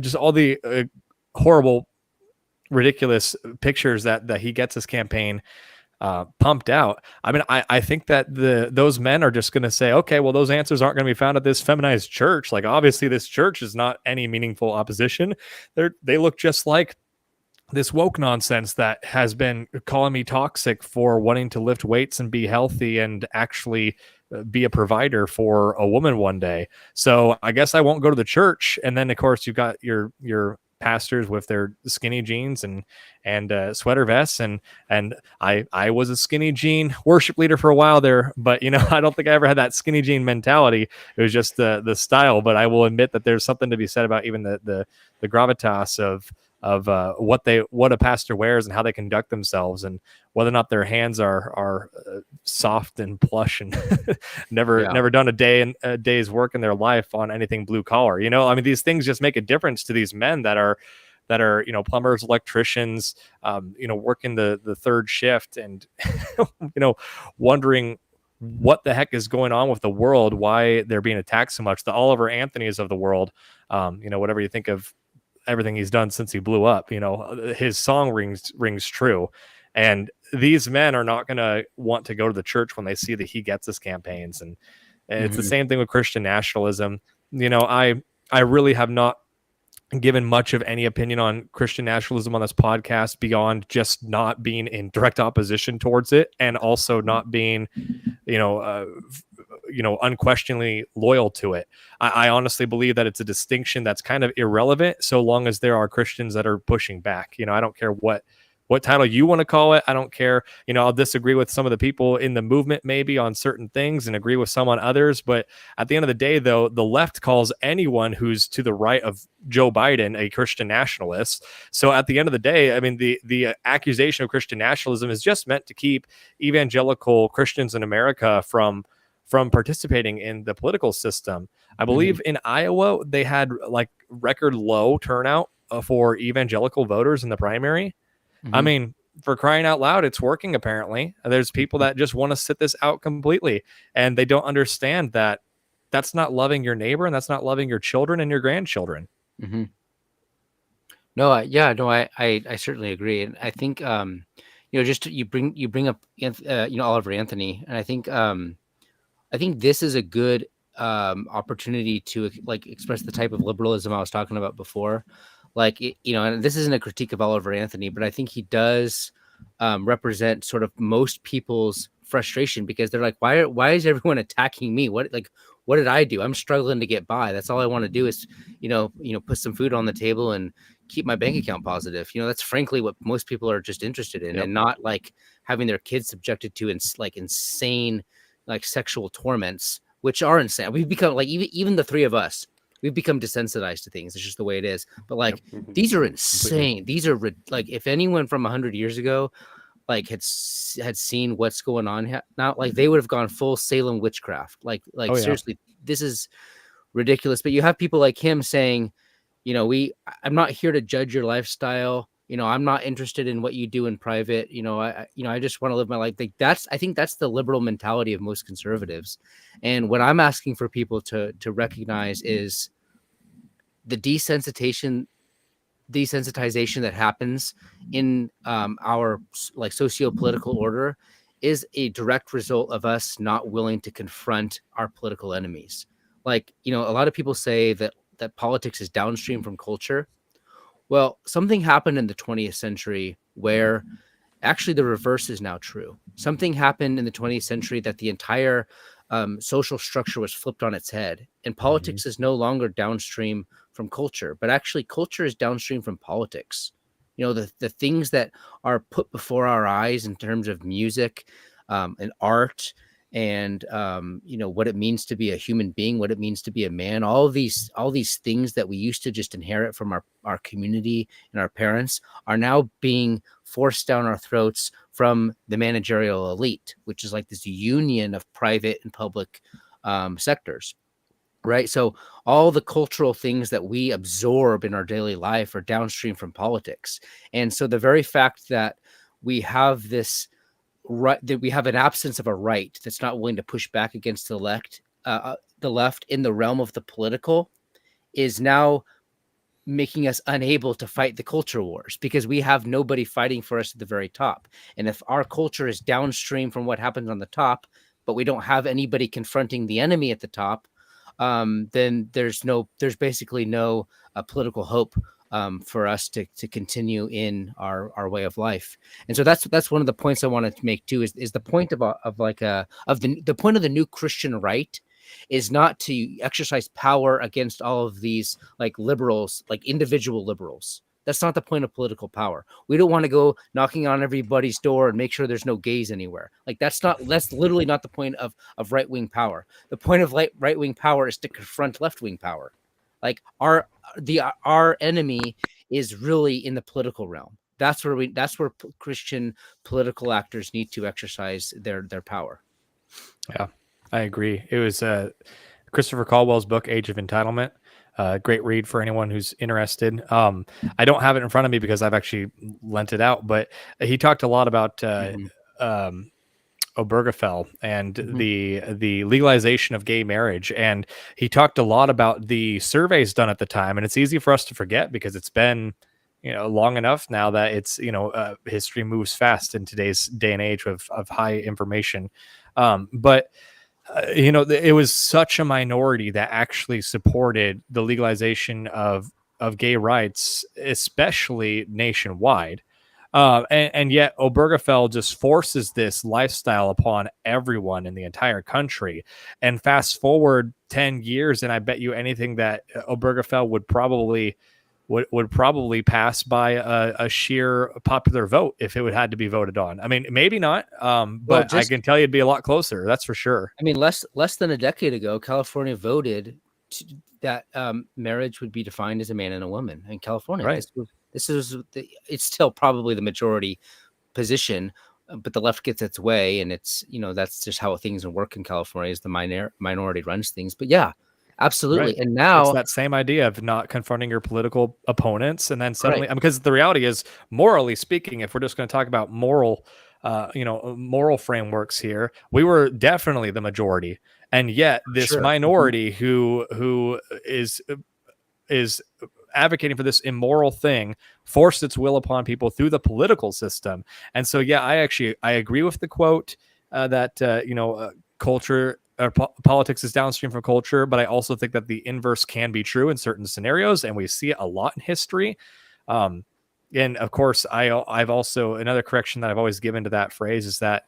just all the horrible, ridiculous pictures that He Gets Us campaign pumped out. I mean, I think that those men are just going to say, okay, well, those answers aren't going to be found at this feminized church. Like, obviously, this church is not any meaningful opposition. They look just like this woke nonsense that has been calling me toxic for wanting to lift weights and be healthy and actually be a provider for a woman one day. So I guess I won't go to the church. And then, of course, you've got your pastors with their skinny jeans and sweater vests, and I was a skinny jean worship leader for a while there, but I don't think I ever had that skinny jean mentality. It was just the style. But I will admit that there's something to be said about even the gravitas of what a pastor wears and how they conduct themselves, and whether or not their hands are soft and plush and never done a day's work in their life on anything blue collar. I mean, these things just make a difference to these men that are plumbers, electricians, working the third shift, and wondering what the heck is going on with the world, why they're being attacked so much. The Oliver Anthonys of the world, whatever you think of everything he's done since he blew up, his song rings true. And these men are not going to want to go to the church when they see the He Gets Us campaigns. And it's the same thing with Christian nationalism. I really have not given much of any opinion on Christian nationalism on this podcast beyond just not being in direct opposition towards it, and also not being, unquestionably loyal to it. I honestly believe that it's a distinction that's kind of irrelevant so long as there are Christians that are pushing back. I don't care what title you want to call it. I don't care. I'll disagree with some of the people in the movement maybe on certain things and agree with some on others. But at the end of the day, though, the left calls anyone who's to the right of Joe Biden a Christian nationalist. So at the end of the day, I mean, the accusation of Christian nationalism is just meant to keep evangelical Christians in America from participating in the political system. I believe in Iowa, they had like record low turnout for evangelical voters in the primary. I mean, for crying out loud, it's working. Apparently, there's people that just want to sit this out completely, and they don't understand that that's not loving your neighbor, and that's not loving your children and your grandchildren. No, I certainly agree, and I think just you bring up Oliver Anthony, and I think this is a good opportunity to express the type of liberalism I was talking about before. And this isn't a critique of Oliver Anthony, but I think he does represent sort of most people's frustration, because they're like, why is everyone attacking me? What did I do? I'm struggling to get by. That's all I want to do is, put some food on the table and keep my bank account positive. That's frankly what most people are just interested in, and not like having their kids subjected to insane sexual torments, which are insane. We've become even the three of us, we've become desensitized to things. It's just the way it is. But these are insane. These are if anyone from 100 years ago, had seen what's going on now, they would have gone full Salem witchcraft. Seriously, this is ridiculous. But you have people like him saying, I'm not here to judge your lifestyle. I'm not interested in what you do in private. I just want to live my life. Like I think that's the liberal mentality of most conservatives. And what I'm asking for people to recognize is the desensitization that happens in our like socio-political order is a direct result of us not willing to confront our political enemies. Like, a lot of people say that politics is downstream from culture. Well, something happened in the 20th century where actually the reverse is now true. Something happened in the 20th century that the entire social structure was flipped on its head, and politics is no longer downstream from culture, but actually culture is downstream from politics. The things that are put before our eyes in terms of music and art and what it means to be a human being, what it means to be a man, all these things that we used to just inherit from our community and our parents are now being forced down our throats from the managerial elite, which is like this union of private and public sectors. Right. So all the cultural things that we absorb in our daily life are downstream from politics. And so the very fact that we have this right, that we have an absence of a right that's not willing to push back against the left in the realm of the political is now making us unable to fight the culture wars, because we have nobody fighting for us at the very top. And if our culture is downstream from what happens on the top, but we don't have anybody confronting the enemy at the top, then there's basically no political hope for us to continue in our way of life. And so that's one of the points I wanted to make too, is the point the point of the new Christian right is not to exercise power against all of these like liberals, like individual liberals. That's not the point of political power. We don't want to go knocking on everybody's door and make sure there's no gays anywhere. Like that's literally not the point of right-wing power. The point of right-wing power is to confront left-wing power. Like our enemy is really in the political realm. That's where Christian political actors need to exercise their power. Yeah, I agree. It was Christopher Caldwell's book, Age of Entitlement. Great read for anyone who's interested. I don't have it in front of me because I've actually lent it out, but he talked a lot about Obergefell and the legalization of gay marriage. And he talked a lot about the surveys done at the time. And it's easy for us to forget because it's been, long enough now that it's, history moves fast in today's day and age of high information. But it was such a minority that actually supported the legalization of gay rights, especially nationwide. And yet Obergefell just forces this lifestyle upon everyone in the entire country. And fast forward 10 years, and I bet you anything that Obergefell would probably pass by a sheer popular vote if it would had to be voted on. I mean, maybe not, but I can tell you it'd be a lot closer. That's for sure. I mean, less than a decade ago, California voted that marriage would be defined as a man and a woman in California. Right. It's still probably the majority position, but the left gets its way, and it's that's just how things work in California. Is the minority runs things, but yeah. Absolutely. Right. And now it's that same idea of not confronting your political opponents. And then suddenly, because the reality is, morally speaking, if we're just going to talk about moral frameworks here, we were definitely the majority. And yet this minority who is advocating for this immoral thing forced its will upon people through the political system. And so, I agree with the quote that, culture, politics is downstream from culture, but I also think that the inverse can be true in certain scenarios, and we see it a lot in history. And of course, I've also, another correction that I've always given to that phrase is that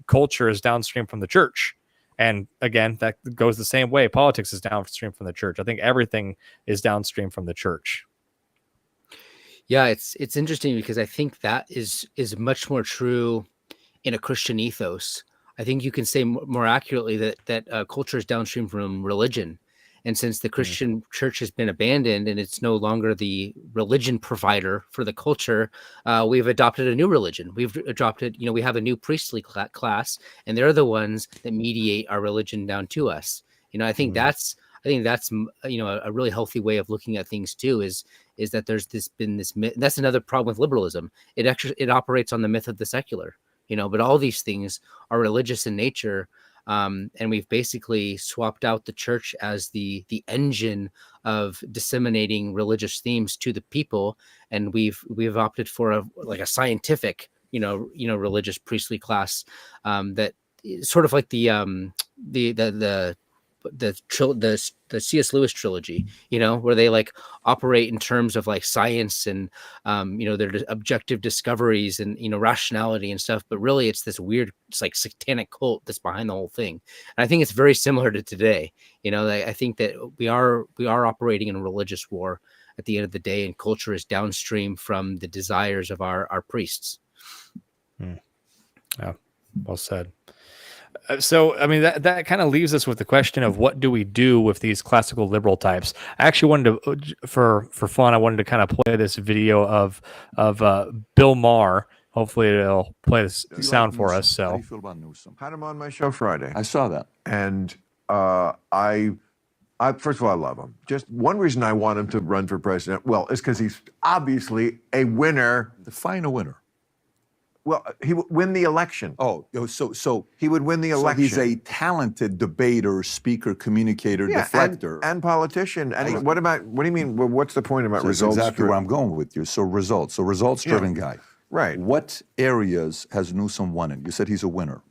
culture is downstream from the church. And again, that goes the same way. Politics is downstream from the church. I think everything is downstream from the church. Yeah, it's interesting because I think that is much more true in a Christian ethos. I think you can say more accurately that culture is downstream from religion. And since the Christian church has been abandoned and it's no longer the religion provider for the culture, we've adopted a new religion. We've adopted, we have a new priestly class, and they're the ones that mediate our religion down to us. I think that's a really healthy way of looking at things too, is is that there's been this myth. That's another problem with liberalism. It operates on the myth of the secular, but all these things are religious in nature. And we've basically swapped out the church as the engine of disseminating religious themes to the people, and we've opted for a scientific, religious priestly class that is sort of like the C.S. Lewis trilogy, where they like operate in terms of like science and their objective discoveries and rationality and stuff, but really it's this weird, it's like satanic cult that's behind the whole thing. And I think it's very similar to today. I think that we are operating in a religious war at the end of the day, and culture is downstream from the desires of our priests. Yeah, well said. So, I mean, that kind of leaves us with the question of what do we do with these classical liberal types? I actually wanted to, for fun, I wanted to kind of play this video of Bill Maher. Hopefully, it'll play this sound for us. So, how do you feel about Newsom? Had him on my show Friday, I saw that. and I first of all, I love him. Just one reason I want him to run for president, well, is because he's obviously a winner. Define a winner. Well, he would win the election. Oh, so He would win the election. he's a talented debater, speaker, communicator, deflector. and politician. And what do you mean? Well, what's the point about So that's results? exactly where I'm going with you. So results-driven guy. Right. What areas has Newsom won in? You said he's a winner.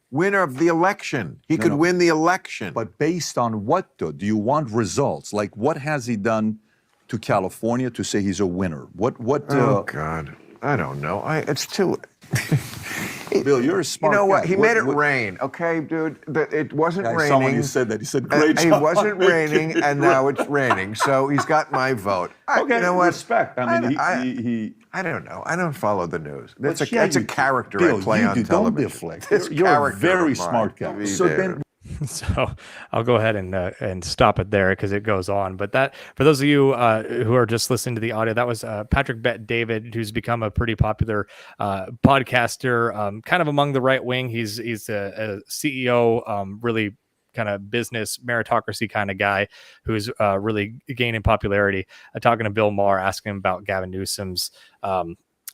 Winner of the election. He could no. win the election. But based on what, though? Do you want results? Like, what has he done to California to say he's a winner? Oh God, I don't know. It's too. Bill, you're a smart You know what? guy. He made it rain, okay, dude? It wasn't I raining. saw when you said that. He said, great It job. wasn't raining, and now it's raining. So he's got my vote. Okay, you know what? respect. I mean, he I don't know. I don't follow the news. That's yeah, a you- character Bill, I play you on do. television. Don't deflect. It's You're a character very of mine. smart guy. Be So there. then, So I'll go ahead and stop it there because it goes on. But that, for those of you who are just listening to the audio, that was Patrick Bet David, who's become a pretty popular podcaster, kind of among the right wing. He's a CEO, really kind of business meritocracy kind of guy who's really gaining popularity. Talking to Bill Maher, asking him about Gavin Newsom's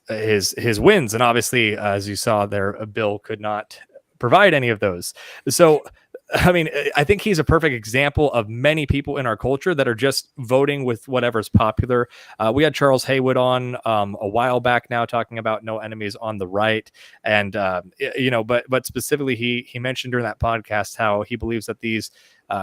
his wins, and obviously, as you saw there, Bill could not provide any of those. So, I mean, I think he's a perfect example of many people in our culture that are just voting with whatever's popular. We had Charles Haywood on a while back now talking about no enemies on the right. And, but specifically, he mentioned during that podcast how he believes that these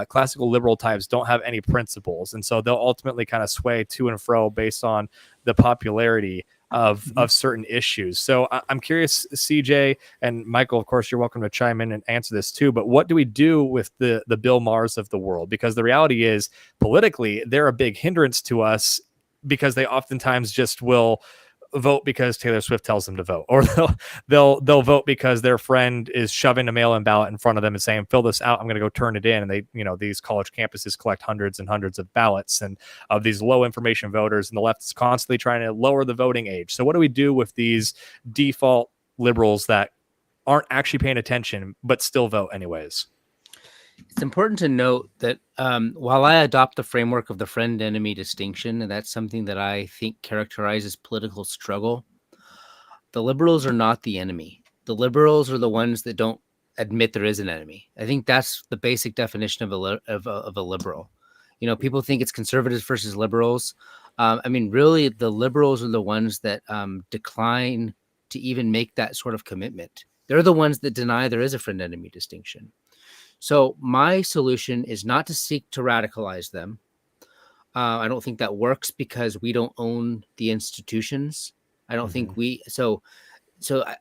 classical liberal types don't have any principles. And so they'll ultimately kind of sway to and fro based on the popularity of certain issues. So I'm curious, C.J. and Michael, of course, you're welcome to chime in and answer this too, but what do we do with the Bill Mahers of the world? Because the reality is, politically, they're a big hindrance to us because they oftentimes just will vote because Taylor Swift tells them to vote, or they'll vote because their friend is shoving a mail-in ballot in front of them and saying, fill this out, I'm going to go turn it in. And they, these college campuses collect hundreds and hundreds of ballots and of these low information voters, and the left is constantly trying to lower the voting age. So what do we do with these default liberals that aren't actually paying attention but still vote anyways? It's important to note that while I adopt the framework of the friend-enemy distinction, and that's something that I think characterizes political struggle, the liberals are not the enemy. The liberals are the ones that don't admit there is an enemy. I think that's the basic definition of a liberal. People think it's conservatives versus liberals. I mean, really, the liberals are the ones that decline to even make that sort of commitment. They're the ones that deny there is a friend-enemy distinction. So my solution is not to seek to radicalize them. I don't think that works because we don't own the institutions. I don't think we. So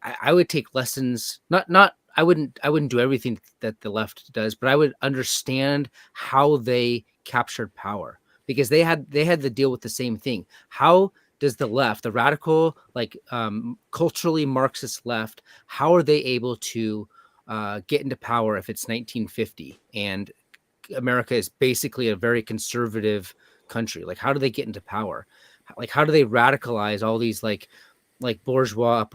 I would take lessons. I wouldn't do everything that the left does, but I would understand how they captured power, because they had to deal with the same thing. How does the left, the radical, culturally Marxist left, how are they able to get into power if it's 1950 and America is basically a very conservative country? Like, how do they get into power? Like, how do they radicalize all these like bourgeois,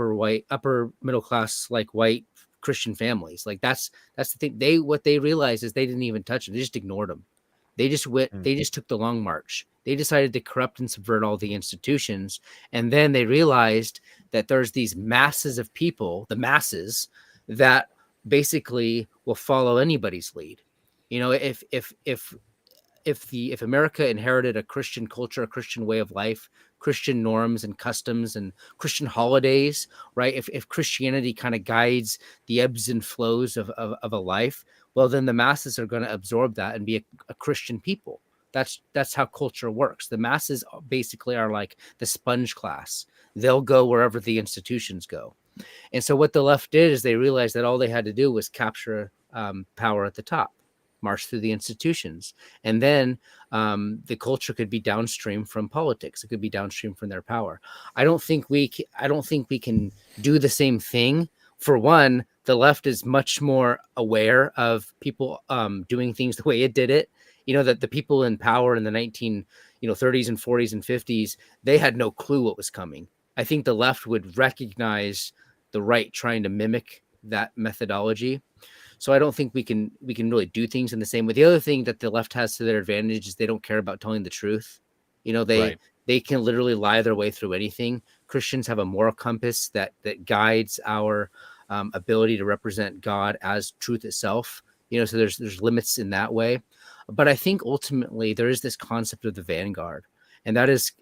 upper middle class, white Christian families? Like, that's the thing. What they realized is they didn't even touch them. They just ignored them. They just went. They just took the long march. They decided to corrupt and subvert all the institutions. And then they realized that there's these masses of people, the masses, that basically will follow anybody's lead. You know, if America inherited a Christian culture, a Christian way of life, Christian norms and customs and Christian holidays, right? If Christianity kind of guides the ebbs and flows of a life, well, then the masses are going to absorb that and be a Christian people. That's how culture works. The masses basically are like the sponge class. They'll go wherever the institutions go. And so what the left did is they realized that all they had to do was capture power at the top, march through the institutions, and then the culture could be downstream from politics. It could be downstream from their power. I don't think we can do the same thing. For one, the left is much more aware of people doing things the way it did it. You know, that the people in power in the 30s and 40s and 50s, they had no clue what was coming. I think the left would recognize the right trying to mimic that methodology. So I don't think we can really do things in the same way. The other thing that the left has to their advantage is they don't care about telling the truth. You know, they can literally lie their way through anything. Christians have a moral compass that guides our ability to represent God as truth itself. You know, so there's limits in that way. But I think ultimately there is this concept of the vanguard, and that is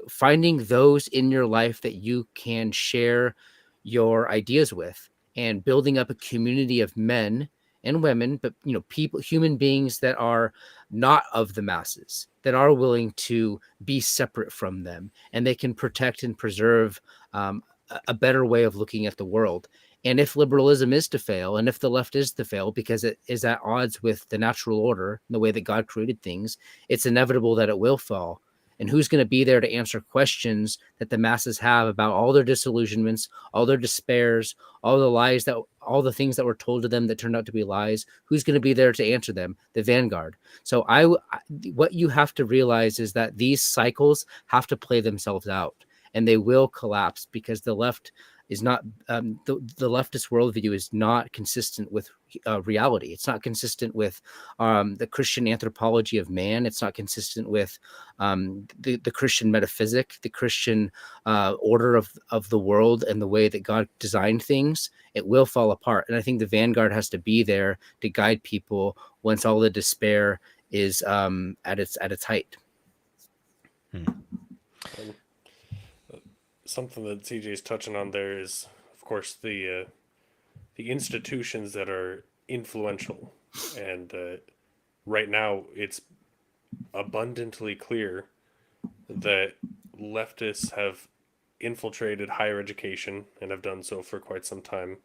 finding those in your life that you can share your ideas with, and building up a community of men and women, but people, human beings that are not of the masses, that are willing to be separate from them, and they can protect and preserve a better way of looking at the world. And if liberalism is to fail, and if the left is to fail, because it is at odds with the natural order, the way that God created things, it's inevitable that it will fall. And who's going to be there to answer questions that the masses have about all their disillusionments, all their despairs, all the lies, all the things that were told to them that turned out to be lies? Who's going to be there to answer them? The vanguard. So what you have to realize is that these cycles have to play themselves out, and they will collapse, because the left is not the leftist worldview is not consistent with reality. It's not consistent with the Christian anthropology of man. It's not consistent with the Christian metaphysic, the Christian order of the world, and the way that God designed things. It will fall apart. And I think the vanguard has to be there to guide people once all the despair is at its height. Something that C.J. is touching on there is, of course, the institutions that are influential, and right now it's abundantly clear that leftists have infiltrated higher education and have done so for quite some time,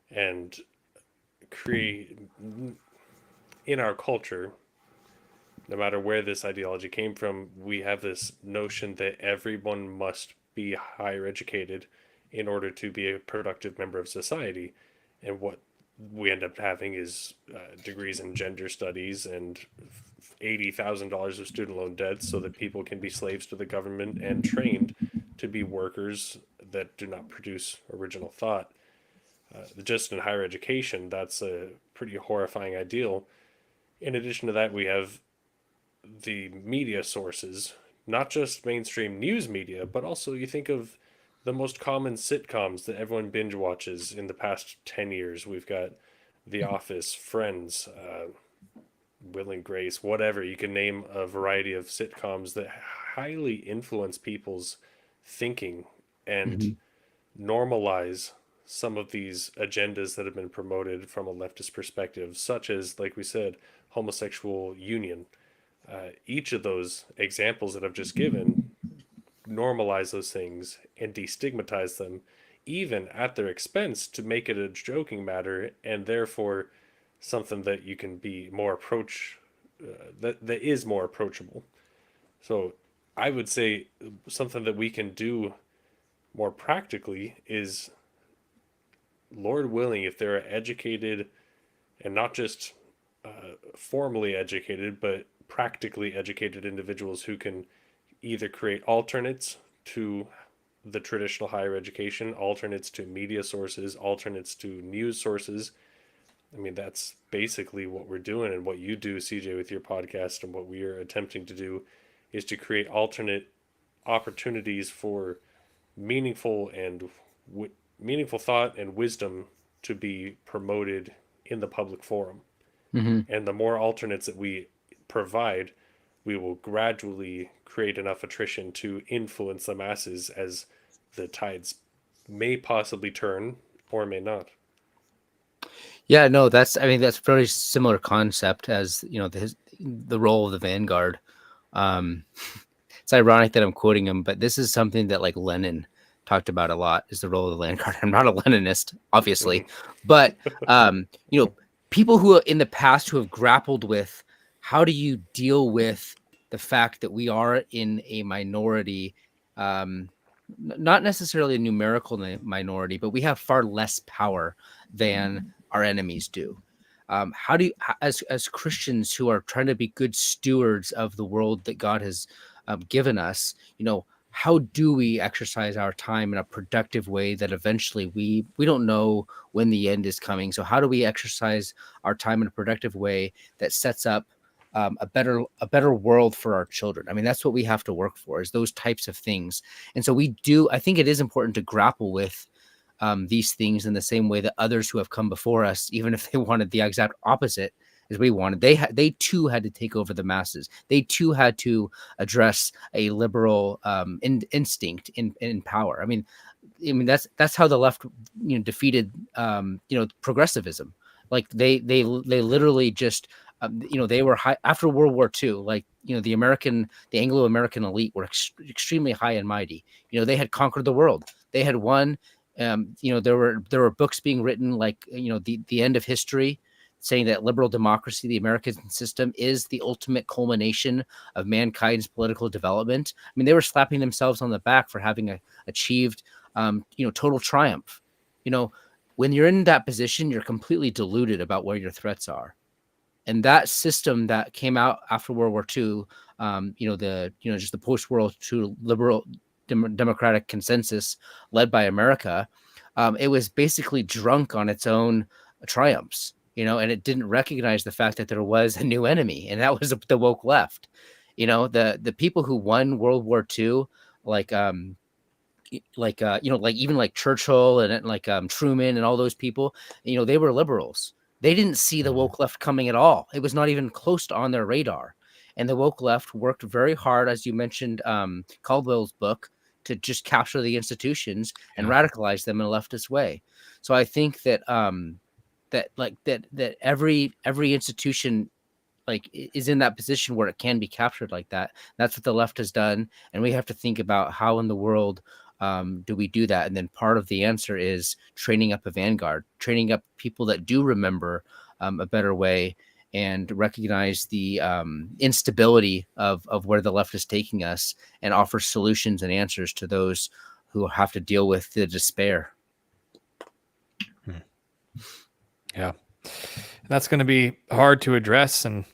and create in our culture, no matter where this ideology came from, we have this notion that everyone must be higher educated in order to be a productive member of society. And what we end up having is degrees in gender studies and $80,000 of student loan debt so that people can be slaves to the government and trained to be workers that do not produce original thought. Just in higher education, that's a pretty horrifying ideal. In addition to that, we have the media sources, not just mainstream news media, but also you think of the most common sitcoms that everyone binge watches in the past 10 years. We've got The Office, Friends, Will and Grace, whatever. You can name a variety of sitcoms that highly influence people's thinking and normalize some of these agendas that have been promoted from a leftist perspective, such as, like we said, homosexual union. Each of those examples that I've just given normalize those things and destigmatize them, even at their expense, to make it a joking matter, and therefore something that you can be more that is more approachable. So I would say something that we can do more practically is, Lord willing, if there are educated, and not just formally educated, but practically educated individuals who can either create alternates to the traditional higher education, alternates to media sources, alternates to news sources, I mean, that's basically what we're doing, and what you do, CJ, with your podcast, and what we are attempting to do is to create alternate opportunities for meaningful and meaningful thought and wisdom to be promoted in the public forum. And the more alternates that we provide, we will gradually create enough attrition to influence the masses as the tides may possibly turn or may not. Yeah, no, I mean, that's very similar concept as, the role of the vanguard. It's ironic that I'm quoting him, but this is something that like Lenin talked about a lot, is the role of the vanguard. I'm not a Leninist, obviously, but, people who in the past who have grappled with how do you deal with the fact that we are in a minority, not necessarily a numerical minority, but we have far less power than our enemies do. How do you, as Christians who are trying to be good stewards of the world that God has given us, how do we exercise our time in a productive way that eventually we don't know when the end is coming? So how do we exercise our time in a productive way that sets up a better world for our children? I mean, that's what we have to work for, is those types of things. And so I think it is important to grapple with these things in the same way that others who have come before us, even if they wanted the exact opposite as we wanted, they too had to take over the masses. They too had to address a liberal instinct in power. I mean that's how the left defeated progressivism. Like they literally just they were high after World War II. Like the Anglo-American elite were extremely high and mighty. They had conquered the world. They had won. There were books being written like the end of history, saying that liberal democracy, the American system, is the ultimate culmination of mankind's political development. I mean, they were slapping themselves on the back for having achieved total triumph. When you're in that position, you're completely deluded about where your threats are. And that system that came out after World War II, just the post-World II liberal democratic consensus led by America, it was basically drunk on its own triumphs, and it didn't recognize the fact that there was a new enemy, and that was the woke left. The people who won World War II, even like Churchill and like Truman and all those people, they were liberals. They didn't see the woke left coming at all. It was not even close to on their radar. And the woke left worked very hard, as you mentioned, Caldwell's book, to just capture the institutions and radicalize them in a leftist way. So I think that that every institution is in that position where it can be captured like that. That's what the left has done, and we have to think about how in the world do we do that. And then part of the answer is training up a vanguard, training up people that do remember a better way and recognize the instability of where the left is taking us, and offer solutions and answers to those who have to deal with the despair. Yeah, that's going to be hard to address, and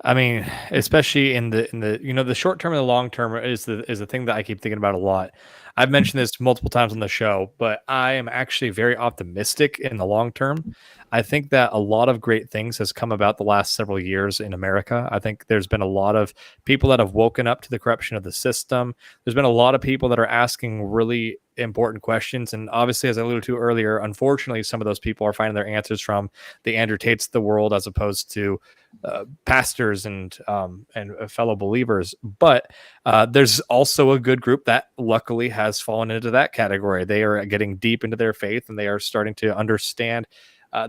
I mean, especially in the the short term and the long term is the thing that I keep thinking about a lot. I've mentioned this multiple times on the show, but I am actually very optimistic in the long term. I think that a lot of great things has come about the last several years in America. I think there's been a lot of people that have woken up to the corruption of the system. There's been a lot of people that are asking really important questions. And obviously, as I alluded to earlier, unfortunately, some of those people are finding their answers from the Andrew Tates of the world, as opposed to pastors and fellow believers. But there's also a good group that luckily has fallen into that category. They are getting deep into their faith, and they are starting to understand.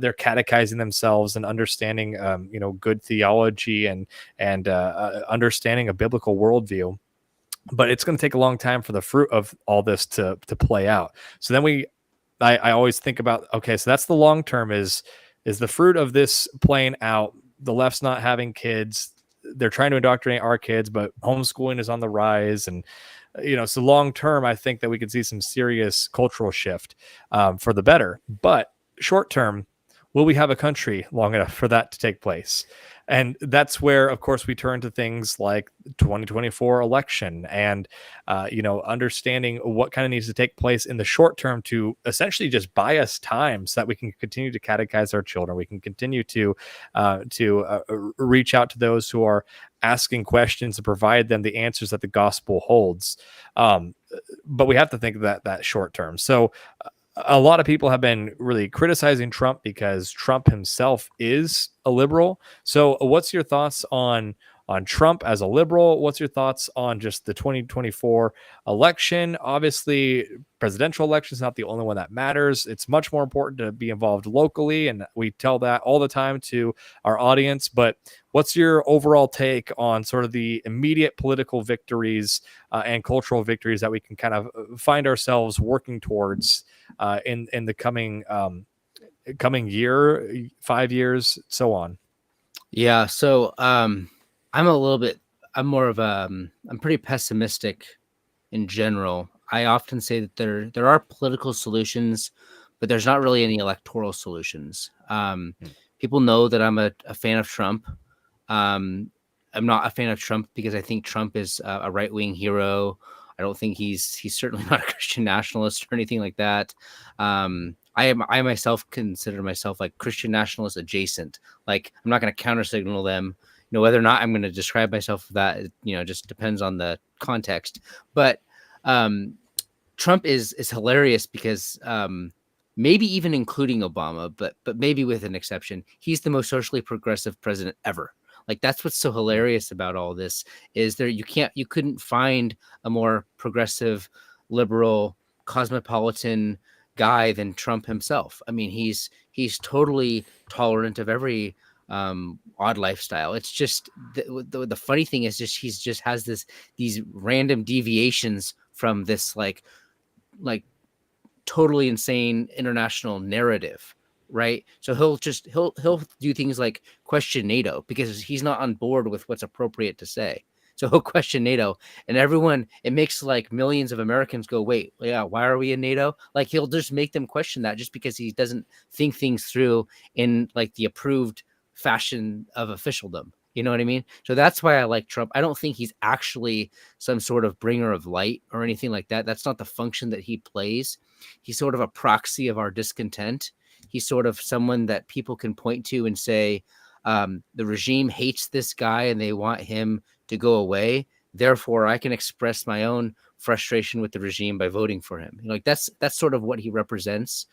They're catechizing themselves and understanding, good theology and understanding a biblical worldview. But it's going to take a long time for the fruit of all this to play out. So then I always think about, okay, so that's the long term is the fruit of this playing out. The left's not having kids. They're trying to indoctrinate our kids, but homeschooling is on the rise. And, so long term, I think that we could see some serious cultural shift for the better. But short term, will we have a country long enough for that to take place? And that's where, of course, we turn to things like 2024 election and, understanding what kind of needs to take place in the short term to essentially just buy us time so that we can continue to catechize our children. We can continue to reach out to those who are asking questions and provide them the answers that the gospel holds. But we have to think that short term. So a lot of people have been really criticizing Trump because Trump himself is a liberal. So what's your thoughts on Trump as a liberal? What's your thoughts on just the 2024 election? Obviously, presidential election is not the only one that matters. It's much more important to be involved locally, and we tell that all the time to our audience. But what's your overall take on sort of the immediate political victories and cultural victories that we can kind of find ourselves working towards in the coming year, 5 years, so on? Yeah. So I'm pretty pessimistic in general. I often say that there are political solutions, but there's not really any electoral solutions. People know that I'm a fan of Trump. I'm not a fan of Trump because I think Trump is a right-wing hero. I don't think he's certainly not a Christian nationalist or anything like that. I myself consider myself like Christian nationalist adjacent. Like, I'm not going to counter signal them. Whether or not I'm going to describe myself that, just depends on the context. But Trump is hilarious because maybe even including Obama, but maybe with an exception, he's the most socially progressive president ever. Like, that's what's so hilarious about all this is you couldn't find a more progressive, liberal, cosmopolitan guy than Trump himself. I mean, he's totally tolerant of every odd lifestyle. It's just the funny thing is he just has these random deviations from this like totally insane international narrative. Right. So he'll do things like question NATO because he's not on board with what's appropriate to say. So he'll question NATO, and it makes like millions of Americans go, wait, yeah, why are we in NATO? Like, he'll just make them question that just because he doesn't think things through in like the approved fashion of officialdom. You know what I mean? So that's why I like Trump. I don't think he's actually some sort of bringer of light or anything like that. That's not the function that he plays. He's sort of a proxy of our discontent. He's sort of someone that people can point to and say, the regime hates this guy and they want him to go away. Therefore, I can express my own frustration with the regime by voting for him. Like, that's sort of what he represents.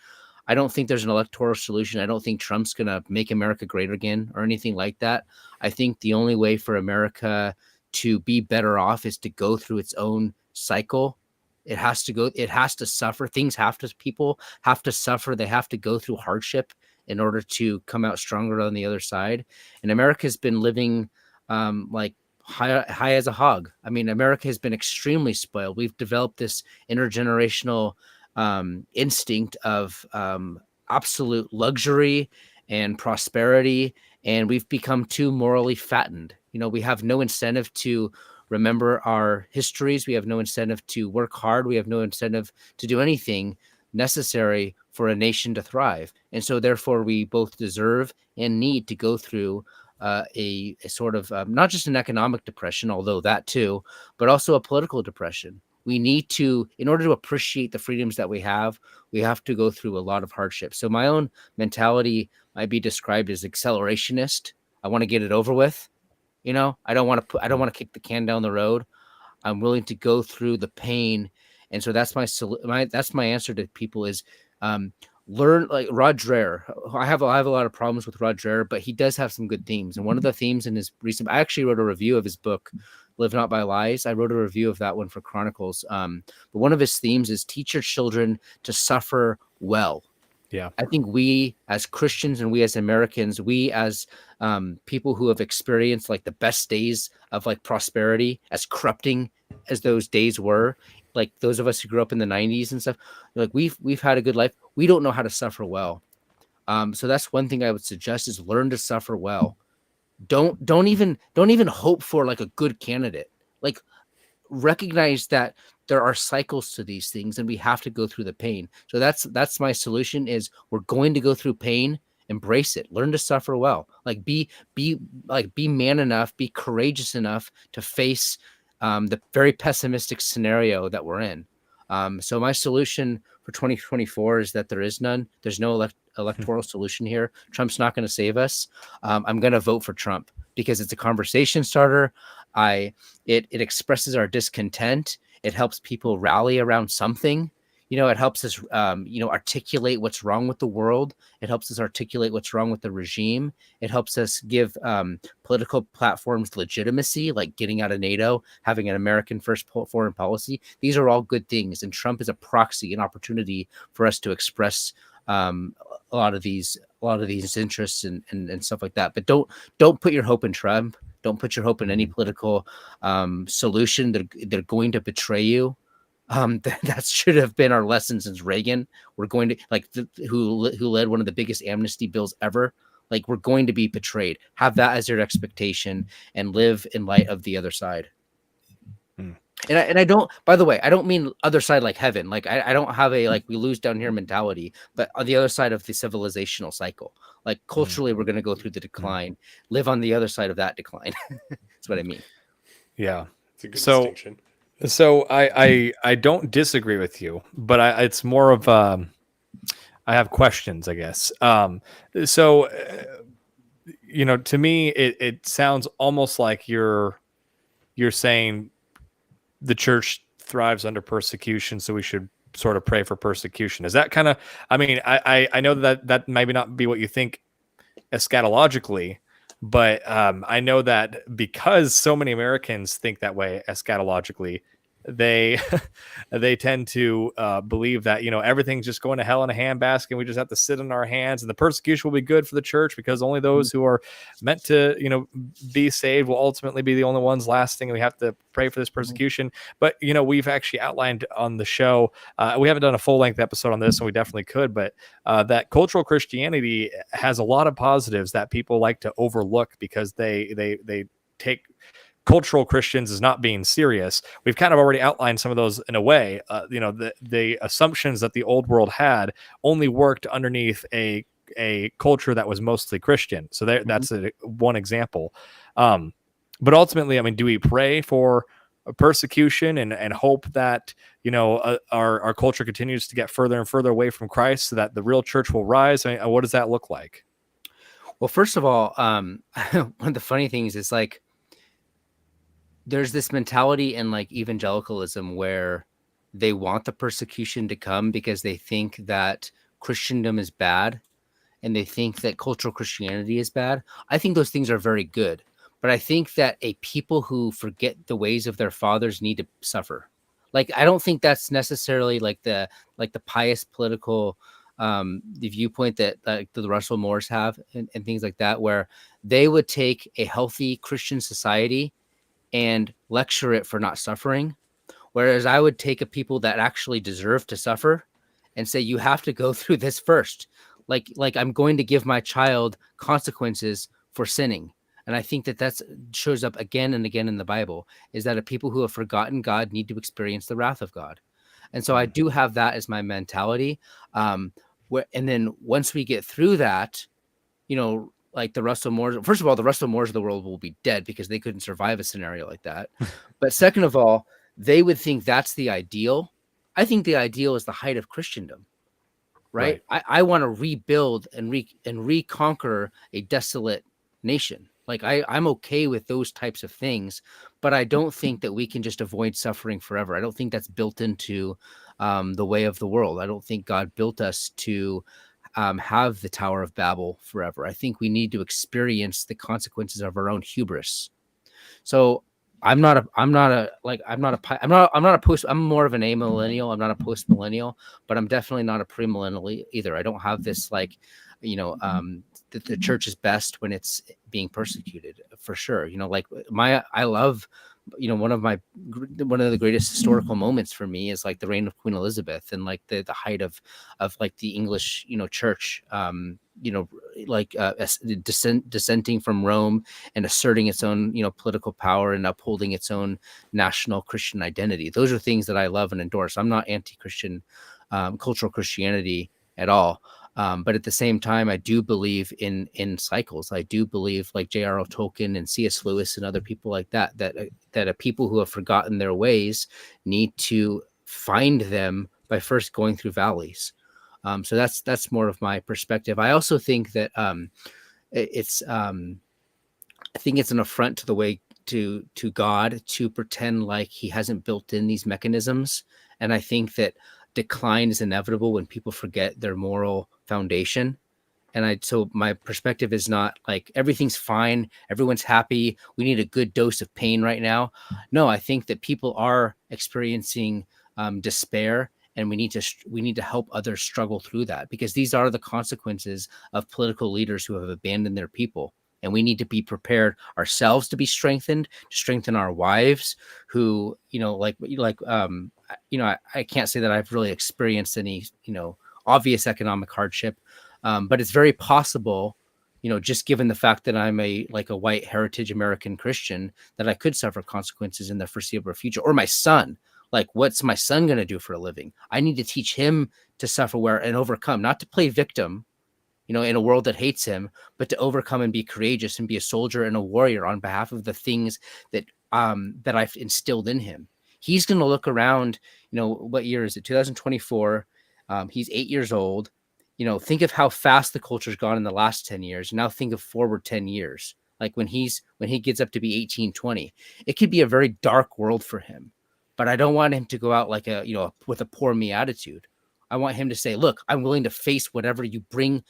I don't think there's an electoral solution. I don't think Trump's going to make America great again or anything like that. I think the only way for America to be better off is to go through its own cycle. It has to suffer. People have to suffer. They have to go through hardship in order to come out stronger on the other side. And America's been living like high as a hog. I mean, America has been extremely spoiled. We've developed this intergenerational instinct of absolute luxury and prosperity, and we've become too morally fattened. We have no incentive to remember our histories. We have no incentive to work hard. We have no incentive to do anything necessary for a nation to thrive. And so therefore we both deserve and need to go through a sort of not just an economic depression, although that too, but also a political depression. We need to, in order to appreciate the freedoms that we have to go through a lot of hardship. So my own mentality might be described as accelerationist. I want to get it over with. I don't want to kick the can down the road. I'm willing to go through the pain. And so that's my answer to people is learn, like Rod Dreher. I have a lot of problems with Rod Dreher, but he does have some good themes. And one of the themes in his I actually wrote a review of his book, Live Not by Lies. I wrote a review of that one for Chronicles. But one of his themes is teach your children to suffer well. Yeah. I think we as Christians and we as Americans, we as people who have experienced like the best days of like prosperity, as corrupting as those days were, like those of us who grew up in the 90s and stuff, like we've had a good life. We don't know how to suffer well. So that's one thing I would suggest is learn to suffer well. Don't even hope for like a good candidate. Like, recognize that there are cycles to these things and we have to go through the pain. So that's my solution is we're going to go through pain embrace it, learn to suffer well, like be man enough, be courageous enough to face the very pessimistic scenario that we're in. So my solution for 2024 is that there is none. There's no electoral solution here. Trump's not going to save us. I'm going to vote for Trump because it's a conversation starter. It expresses our discontent. It helps people rally around something. It helps us, articulate what's wrong with the world. It helps us articulate what's wrong with the regime. It helps us give political platforms legitimacy, like getting out of NATO, having an American first foreign policy. These are all good things. And Trump is a proxy, an opportunity for us to express a lot of these interests and stuff like that. But don't put your hope in Trump. Don't put your hope in any political solution. They're going to betray you. That should have been our lesson since Reagan. We're going to who led one of the biggest amnesty bills ever. Like, we're going to be betrayed. Have that as your expectation and live in light of the other side. And I don't, by the way, I don't mean other side like heaven. Like, I don't have a like we lose down here mentality, but on the other side of the civilizational cycle. Like, culturally, we're going to go through the decline. Live on the other side of that decline. That's what I mean. Yeah, it's a good distinction. So I don't disagree with you, but it's more of I have questions, I guess. To me, it sounds almost like you're saying the church thrives under persecution, so we should sort of pray for persecution. Is that kind of? I mean, I know that maybe not be what you think eschatologically. But I know that because so many Americans think that way eschatologically, they tend to believe that everything's just going to hell in a handbasket and we just have to sit on our hands, and the persecution will be good for the church because only those who are meant to be saved will ultimately be the only ones lasting, and we have to pray for this persecution. But we've actually outlined on the show, we haven't done a full-length episode on this, and we definitely could, but that cultural Christianity has a lot of positives that people like to overlook because they take cultural Christians as not being serious. We've kind of already outlined some of those in a way. The assumptions that the old world had only worked underneath a culture that was mostly Christian. So that's one example. But ultimately, I mean, do we pray for persecution and hope that our culture continues to get further and further away from Christ so that the real church will rise? I mean, what does that look like? Well, first of all, one of the funny things is like, there's this mentality in like evangelicalism where they want the persecution to come because they think that Christendom is bad and they think that cultural Christianity is bad. I think those things are very good, but I think that a people who forget the ways of their fathers need to suffer. Like, I don't think that's necessarily like the pious political the viewpoint that the Russell Moores have and things like that, where they would take a healthy Christian society and lecture it for not suffering. Whereas I would take a people that actually deserve to suffer and say, you have to go through this first. Like I'm going to give my child consequences for sinning. And I think that shows up again and again in the Bible, is that a people who have forgotten God need to experience the wrath of God. And so I do have that as my mentality. And then once we get through that, like the Russell Moores, first of all, the Russell Moores of the world will be dead because they couldn't survive a scenario like that. But second of all, they would think that's the ideal. I think the ideal is the height of Christendom, right? I want to rebuild and reconquer a desolate nation. Like I'm okay with those types of things, but I don't think that we can just avoid suffering forever. I don't think that's built into the way of the world. I don't think God built us to have the Tower of Babel forever. I think we need to experience the consequences of our own hubris. So I'm more of an amillennial. I'm not a post millennial, but I'm definitely not a premillennial either. I don't have this the church is best when it's being persecuted, for sure. I love, one of the greatest historical moments for me is like the reign of Queen Elizabeth and like the height of like the English, church, dissenting from Rome and asserting its own, political power and upholding its own national Christian identity. Those are things that I love and endorse. I'm not anti-Christian, cultural Christianity at all. But at the same time, I do believe in cycles. I do believe, like J.R.R. Tolkien and C.S. Lewis and other people like that, that people who have forgotten their ways need to find them by first going through valleys. So that's more of my perspective. I also think that I think it's an affront to the way to God to pretend like he hasn't built in these mechanisms. And I think that decline is inevitable when people forget their moral foundation. So my perspective is not like everything's fine, everyone's happy, we need a good dose of pain right now. No, I think that people are experiencing despair, and we need to help others struggle through that, because these are the consequences of political leaders who have abandoned their people. And we need to be prepared ourselves to be strengthened, to strengthen our wives who, I can't say that I've really experienced any, obvious economic hardship. But it's very possible, just given the fact that I'm a white heritage American Christian, that I could suffer consequences in the foreseeable future. Or my son, like, what's my son going to do for a living? I need to teach him to suffer and overcome, not to play victim, in a world that hates him, but to overcome and be courageous and be a soldier and a warrior on behalf of the things that I've instilled in him. He's going to look around, what year is it? 2024. He's 8 years old. Think of how fast the culture's gone in the last 10 years. Now think of forward 10 years. Like when he gets up to be 18, 20, it could be a very dark world for him. But I don't want him to go out like with a poor me attitude. I want him to say, look, I'm willing to face whatever you bring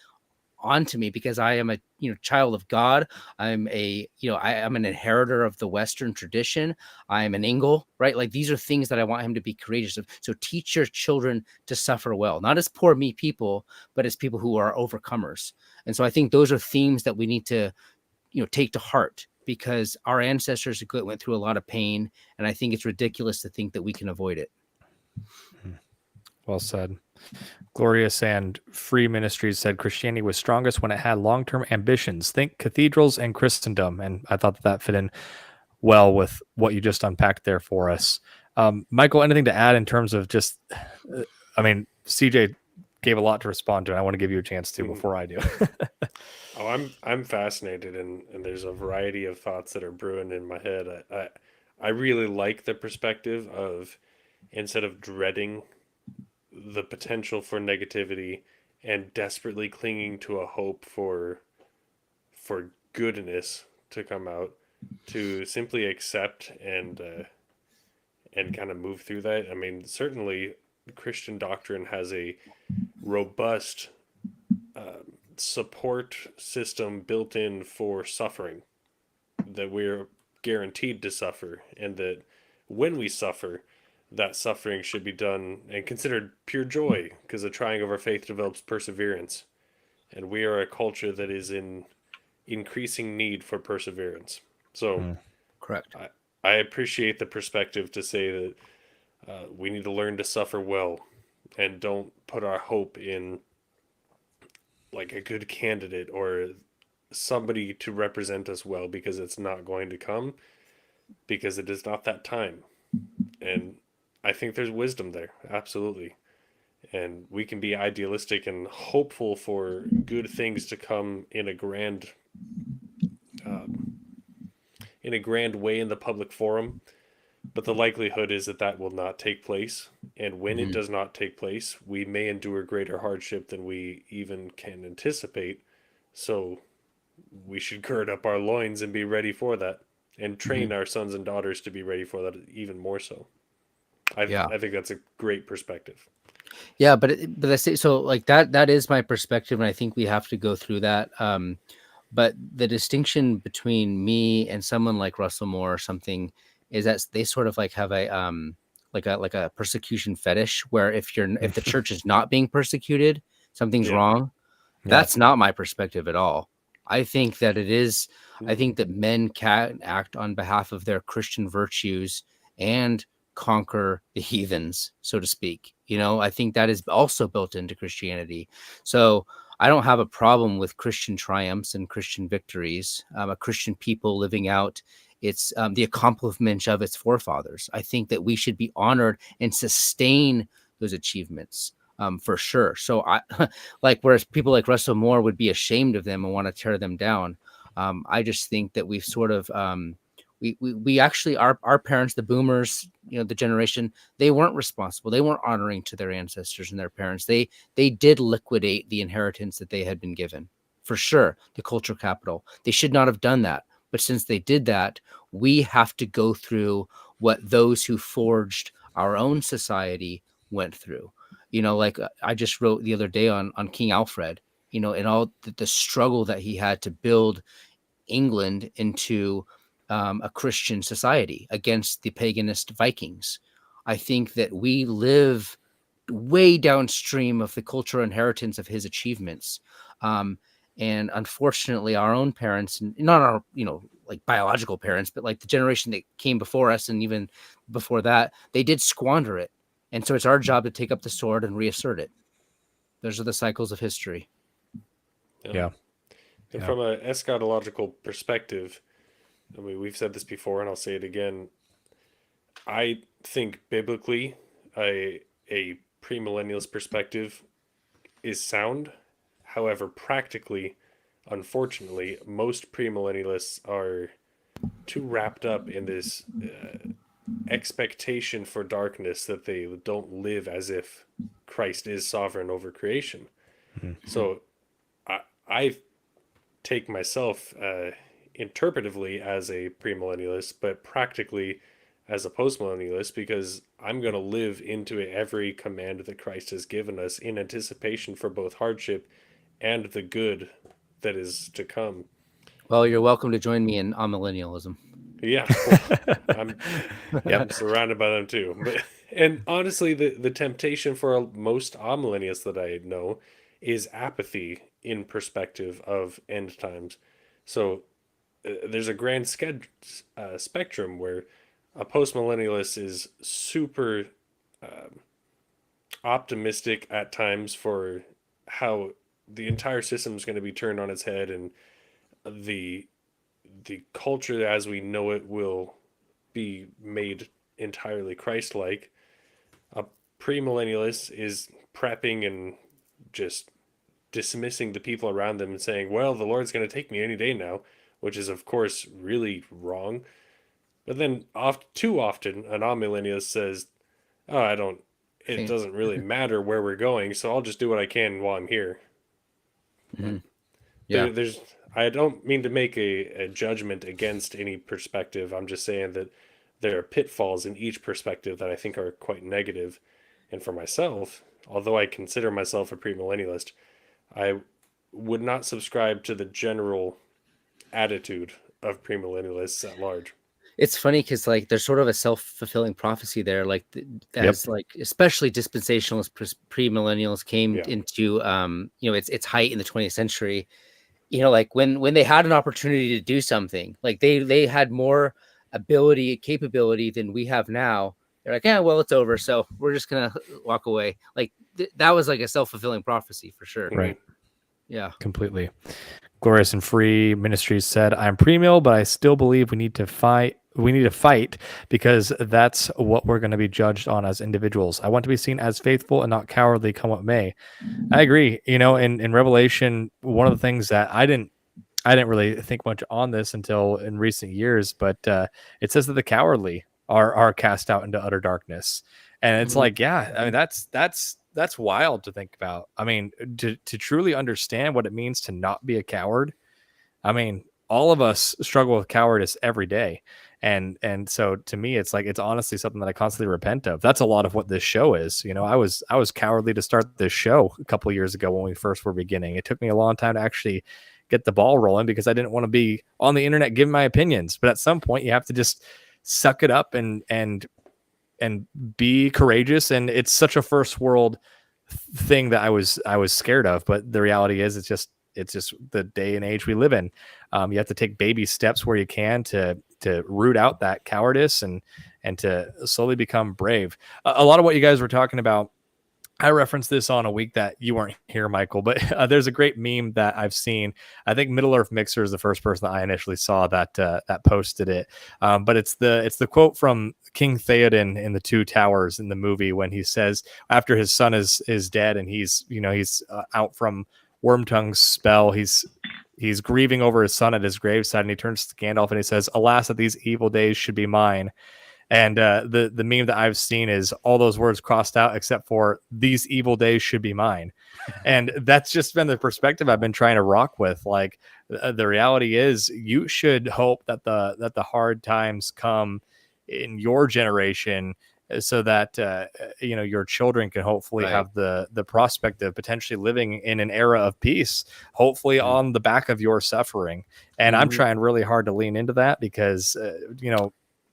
onto me, because I am a child of God. I'm I'm an inheritor of the Western tradition. I'm an Engel, right? Like, these are things that I want him to be courageous of. So teach your children to suffer well, not as poor me people, but as people who are overcomers. And so I think those are themes that we need to take to heart, because our ancestors went through a lot of pain, and I think it's ridiculous to think that we can avoid it. Well said. Glorious and Free Ministries said Christianity was strongest when it had long-term ambitions. Think cathedrals and Christendom. And I thought that fit in well with what you just unpacked there for us. Michael, anything to add in terms of just, C.J. gave a lot to respond to, and I want to give you a chance to before I do. I'm fascinated, and there's a variety of thoughts that are brewing in my head. I really like the perspective of, instead of dreading the potential for negativity and desperately clinging to a hope for goodness to come out, to simply accept and kind of move through that. I mean, certainly Christian doctrine has a robust support system built in for suffering, that we're guaranteed to suffer, and that when we suffer, that suffering should be done and considered pure joy, because the trying of our faith develops perseverance. And we are a culture that is in increasing need for perseverance. So Correct. I appreciate the perspective to say that we need to learn to suffer well, and don't put our hope in like a good candidate or somebody to represent us well, because it's not going to come, because it is not that time. And I think there's wisdom there, absolutely. And we can be idealistic and hopeful for good things to come in a grand way in the public forum, but the likelihood is that will not take place. And when it does not take place, we may endure greater hardship than we even can anticipate. So we should gird up our loins and be ready for that, and train our sons and daughters to be ready for that even more so. I think that's a great perspective. Yeah, but I say so, like that is my perspective, and I think we have to go through that. But the distinction between me and someone like Russell Moore or something is that they sort of like have a persecution fetish, where if the church is not being persecuted, something's wrong. Yeah. That's not my perspective at all. I think that it is. I think that men can act on behalf of their Christian virtues and conquer the heathens, so to speak. I think that is also built into Christianity. So I don't have a problem with Christian triumphs and Christian victories, a Christian people living out its the accomplishments of its forefathers. I think that we should be honored and sustain those achievements. for sure. So I like, whereas people like Russell Moore would be ashamed of them and want to tear them down. I just think that we've sort of we actually, our parents, the boomers, the generation, they weren't responsible. They weren't honoring to their ancestors and their parents. They did liquidate the inheritance that they had been given, for sure. The cultural capital. They should not have done that. But since they did that, we have to go through what those who forged our own society went through. Like I just wrote the other day on King Alfred, and all the struggle that he had to build England into a Christian society against the paganist Vikings. I think that we live way downstream of the cultural inheritance of his achievements. And unfortunately, our own parents, not our, like biological parents, but like the generation that came before us and even before that, they did squander it. And so it's our job to take up the sword and reassert it. Those are the cycles of history. Yeah. And from an eschatological perspective, I mean, we've said this before, and I'll say it again. I think biblically, a premillennialist perspective is sound. However, practically, unfortunately, most premillennialists are too wrapped up in this expectation for darkness that they don't live as if Christ is sovereign over creation. Mm-hmm. So I take myself interpretively as a premillennialist, but practically as a postmillennialist, because I'm going to live into every command that Christ has given us in anticipation for both hardship and the good that is to come. Well, you're welcome to join me in amillennialism. Yeah, well, I'm surrounded by them too. And honestly, the temptation for most amillennialists that I know is apathy in perspective of end times. So there's a grand spectrum where a postmillennialist is super optimistic at times for how the entire system is going to be turned on its head, and the culture as we know it will be made entirely Christ-like. A premillennialist is prepping and just dismissing the people around them and saying, well, the Lord's going to take me any day now, which is, of course, really wrong. But then too often, an amillennialist says, oh, it doesn't really matter where we're going, so I'll just do what I can while I'm here. Mm-hmm. Yeah. I don't mean to make a judgment against any perspective. I'm just saying that there are pitfalls in each perspective that I think are quite negative. And for myself, although I consider myself a premillennialist, I would not subscribe to the general attitude of premillennialists at large. It's funny because like there's sort of a self-fulfilling prophecy there, like as like especially dispensationalist premillennials came into its height in the 20th century. Like when they had an opportunity to do something, like they had more capability than we have now. They're like, yeah, well, it's over, so we're just gonna walk away. Like that was like a self-fulfilling prophecy for sure. Right. Yeah. Completely. Glorious and Free Ministries said, I'm premill, but I still believe we need to fight. We need to fight because that's what we're going to be judged on as individuals. I want to be seen as faithful and not cowardly, come what may. I agree. In Revelation, one of the things that I didn't really think much on this until in recent years, but it says that the cowardly are cast out into utter darkness. And it's like, yeah, I mean, that's wild to think about. I mean, to truly understand what it means to not be a coward. I mean, all of us struggle with cowardice every day. And so to me, it's like, it's honestly something that I constantly repent of. That's a lot of what this show is. I was cowardly to start this show a couple of years ago when we first were beginning. It took me a long time to actually get the ball rolling because I didn't want to be on the internet giving my opinions. But at some point you have to just suck it up and be courageous. And it's such a first world thing that I was scared of. But the reality is it's just the day and age we live in. You have to take baby steps where you can to root out that cowardice and to slowly become brave. A lot of what you guys were talking about I referenced this on a week that you weren't here, Michael, but there's a great meme that I've seen. I think Middle Earth Mixer is the first person that I initially saw that that posted it. But it's the quote from King Theoden in the Two Towers in the movie when he says after his son is dead and he's out from Wormtongue's spell, he's grieving over his son at his graveside, and he turns to Gandalf and he says, "Alas, that these evil days should be mine." And the meme that I've seen is all those words crossed out except for "these evil days should be mine." And that's just been the perspective I've been trying to rock with. Like the reality is you should hope that the hard times come in your generation so that your children can hopefully have the prospect of potentially living in an era of peace, hopefully on the back of your suffering. And I'm trying really hard to lean into that because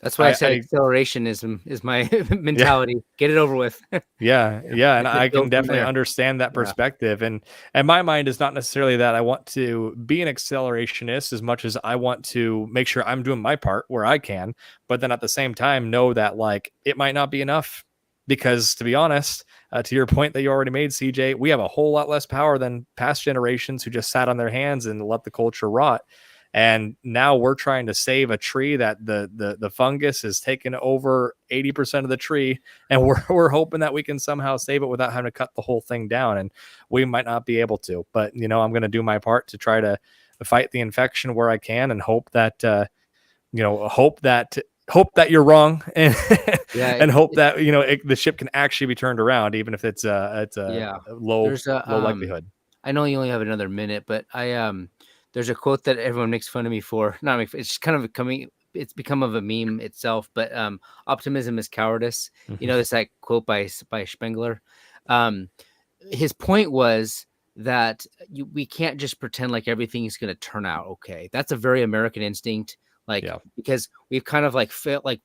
that's why I said accelerationism is my mentality. Yeah. Get it over with. Yeah. And I can definitely understand that perspective. And my mind is not necessarily that I want to be an accelerationist as much as I want to make sure I'm doing my part where I can. But then at the same time, know that like it might not be enough because, to be honest, to your point that you already made, C.J., we have a whole lot less power than past generations who just sat on their hands and let the culture rot. And now we're trying to save a tree that the fungus has taken over 80% of the tree. And we're hoping that we can somehow save it without having to cut the whole thing down. And we might not be able to, but I'm going to do my part to try to fight the infection where I can and hope that, hope that you're wrong and, and hope that, the ship can actually be turned around, even if it's a low likelihood. I know you only have another minute, but there's a quote that everyone makes fun of me for. It's kind of it's become of a meme itself, but optimism is cowardice. Mm-hmm. It's that quote by Spengler. His point was that we can't just pretend like everything is going to turn out okay. That's a very American instinct. Because we've kind of felt like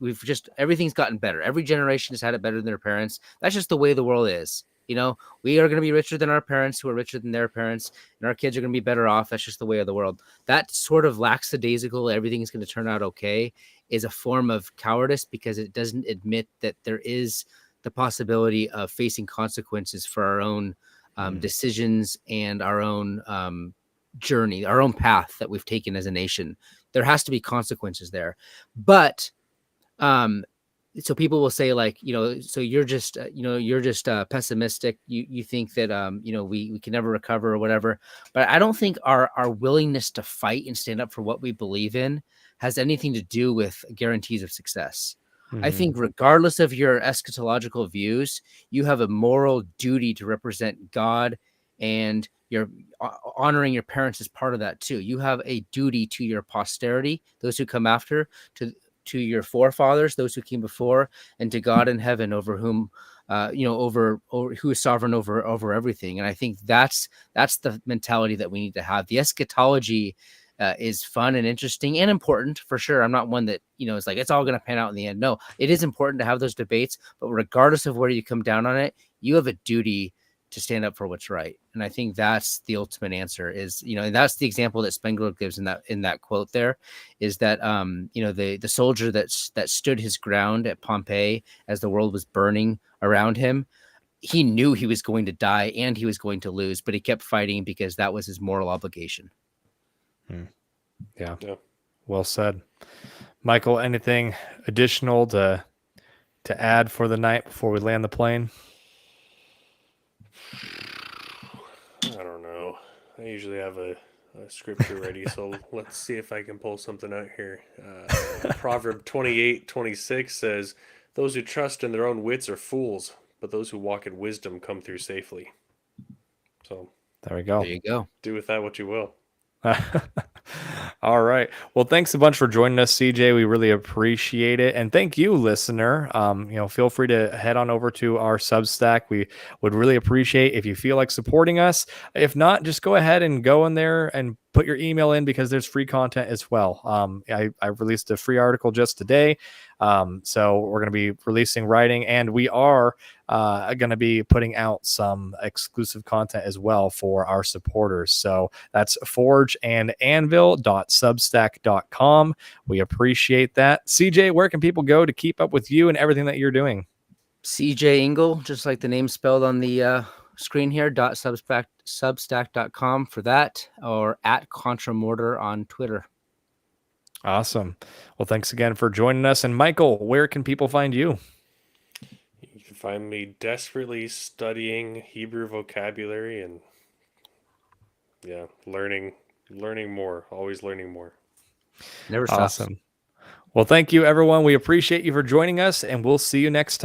everything's gotten better. Every generation has had it better than their parents. That's just the way the world is. We are going to be richer than our parents who are richer than their parents, and our kids are going to be better off. That's just the way of the world. That sort of lackadaisical, everything is going to turn out okay, is a form of cowardice because it doesn't admit that there is the possibility of facing consequences for our own decisions and our own journey, our own path that we've taken as a nation. There has to be consequences there. But so people will say so you're just pessimistic. You think that, we can never recover or whatever. But I don't think our willingness to fight and stand up for what we believe in has anything to do with guarantees of success. Mm-hmm. I think regardless of your eschatological views, you have a moral duty to represent God, and you're honoring your parents as part of that too. You have a duty to your posterity, those who come after, to your forefathers, those who came before, and to God in heaven, over whom, over who is sovereign over everything. And I think that's the mentality that we need to have. The eschatology is fun and interesting and important for sure. I'm not one that, is like, it's all going to pan out in the end. No, it is important to have those debates, but regardless of where you come down on it, you have a duty to stand up for what's right. And I think that's the ultimate answer is, and that's the example that Spengler gives in that quote there, is that, the soldier that stood his ground at Pompeii as the world was burning around him, he knew he was going to die and he was going to lose, but he kept fighting because that was his moral obligation. Yeah. Well said. Michael, anything additional to add for the night before we land the plane? I don't know. I usually have a scripture ready, so let's see if I can pull something out here. Proverb 28:26 says, "Those who trust in their own wits are fools, but those who walk in wisdom come through safely." So there we go. There you go. Do with that what you will. All right. Well, thanks a bunch for joining us, C.Jay. We really appreciate it. And thank you, listener. Feel free to head on over to our Substack. We would really appreciate if you feel like supporting us. If not, just go ahead and go in there and put your email in because there's free content as well. I released a free article just today. So we're going to be releasing writing, and we are going to be putting out some exclusive content as well for our supporters. So that's forgeandanvil.substack.com. We appreciate that. C.Jay, where can people go to keep up with you and everything that you're doing? C.J. Engel, just like the name spelled on the screen here, .substack.com for that, or at Contramortar on Twitter. Awesome. Well, thanks again for joining us. And Michael, where can people find you? You can find me desperately studying Hebrew vocabulary and learning more, always learning more. Never stops. Awesome. Well, thank you, everyone. We appreciate you for joining us, and we'll see you next time.